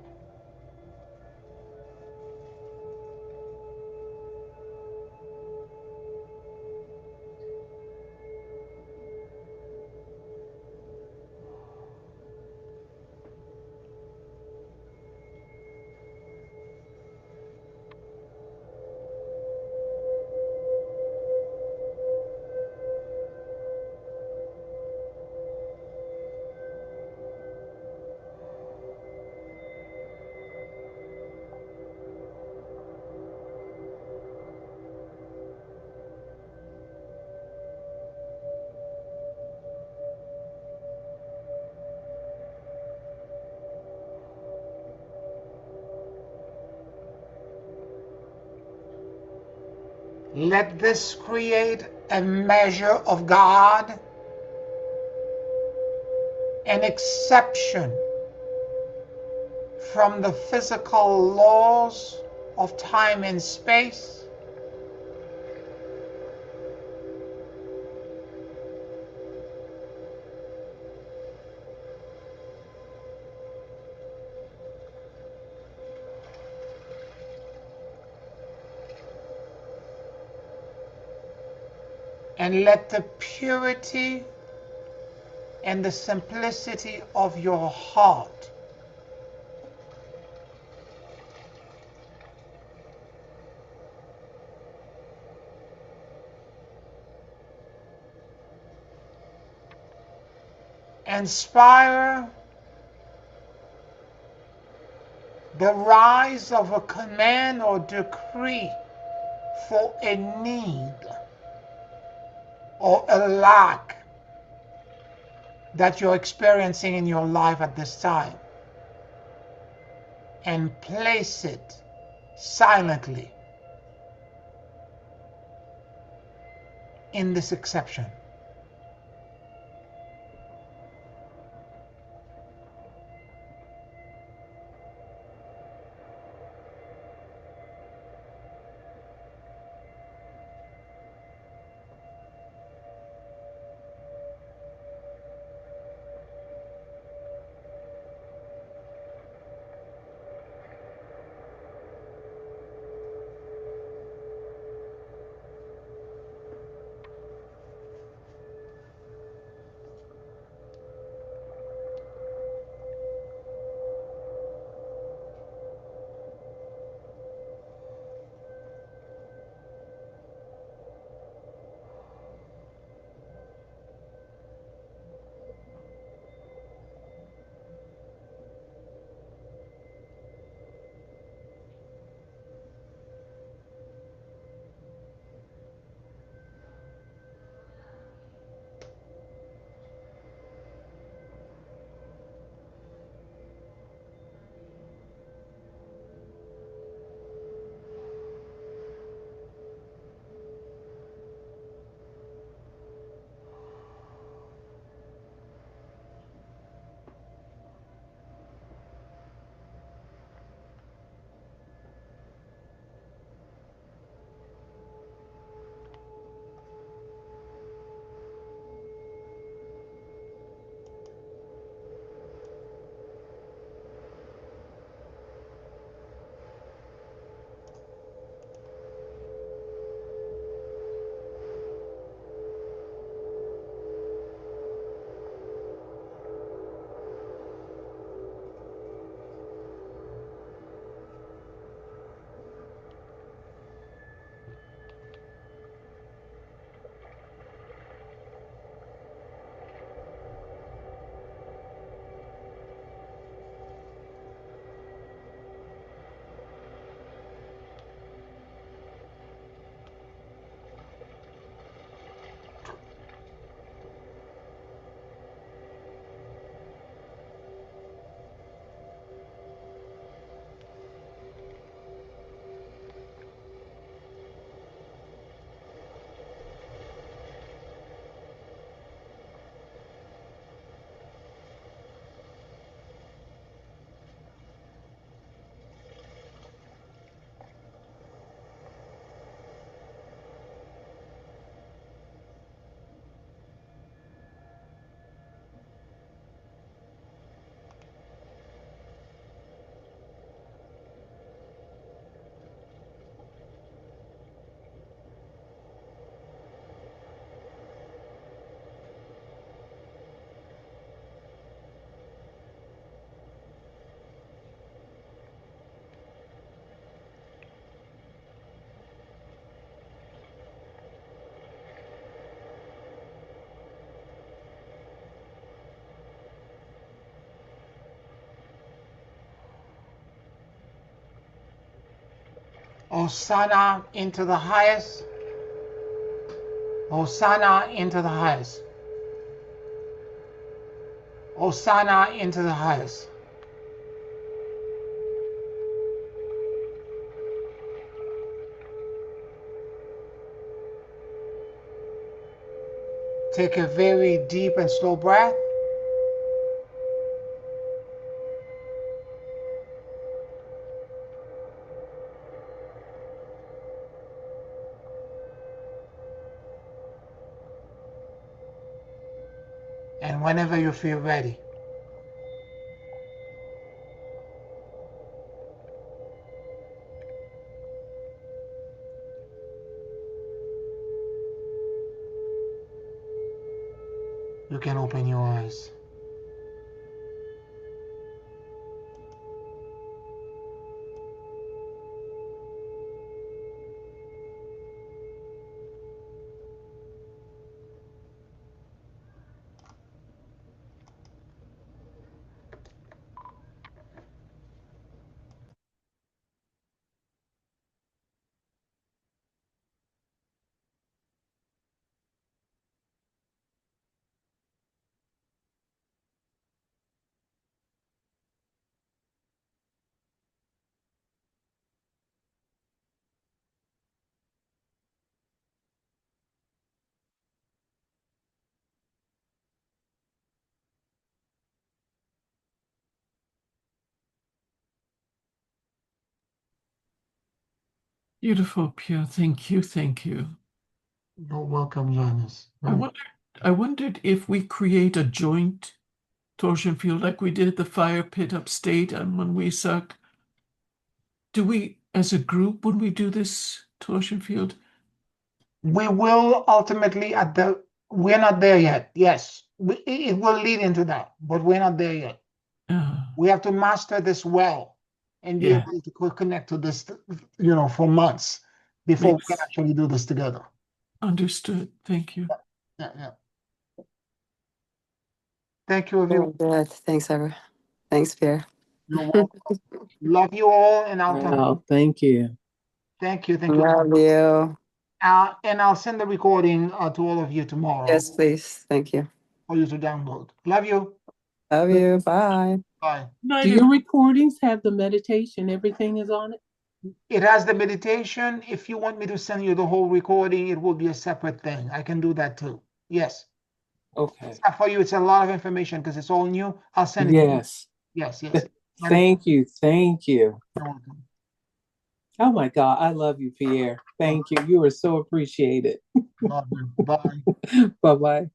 Let this create a measure of God, an exception from the physical laws of time and space, and let the purity and the simplicity of your heart inspire the rise of a command or decree for a need or a lack that you're experiencing in your life at this time, and place it silently in this exception. Hosanna into the highest. Hosanna into the highest. Hosanna into the highest. Take a very deep and slow breath. And whenever you feel ready, you can open your eyes. Beautiful, Pierre. Thank you. Thank you. You're welcome, Janice. I wondered if we create a joint torsion field like we did at the fire pit upstate and when we suck. Do we, as a group, when we do this torsion field? We will ultimately we're not there yet. Yes, it will lead into that, but we're not there yet. We have to master this well and be Yeah. able to connect to this, for months before we can actually do this together. Understood. Thank you. Yeah. Thank you, Very everyone. good. Thanks, Ever. Thanks, Pierre. You're welcome. Love you all, and I'll talk. Wow, thank you. Thank you. Love you. And I'll send the recording to all of you tomorrow Yes, please. Thank you. for you to download. Love you. Love you. Bye. Bye. Do your recordings have the meditation? Everything is on it? It has the meditation. If you want me to send you the whole recording, it will be a separate thing. I can do that too. Yes. Okay. For you, it's a lot of information because it's all new. I'll send it. Yes. Yes. Thank you. Thank you. You're welcome. Oh my God. I love you, Pierre. Thank you. You are so appreciated. Love you. Bye. Bye-bye.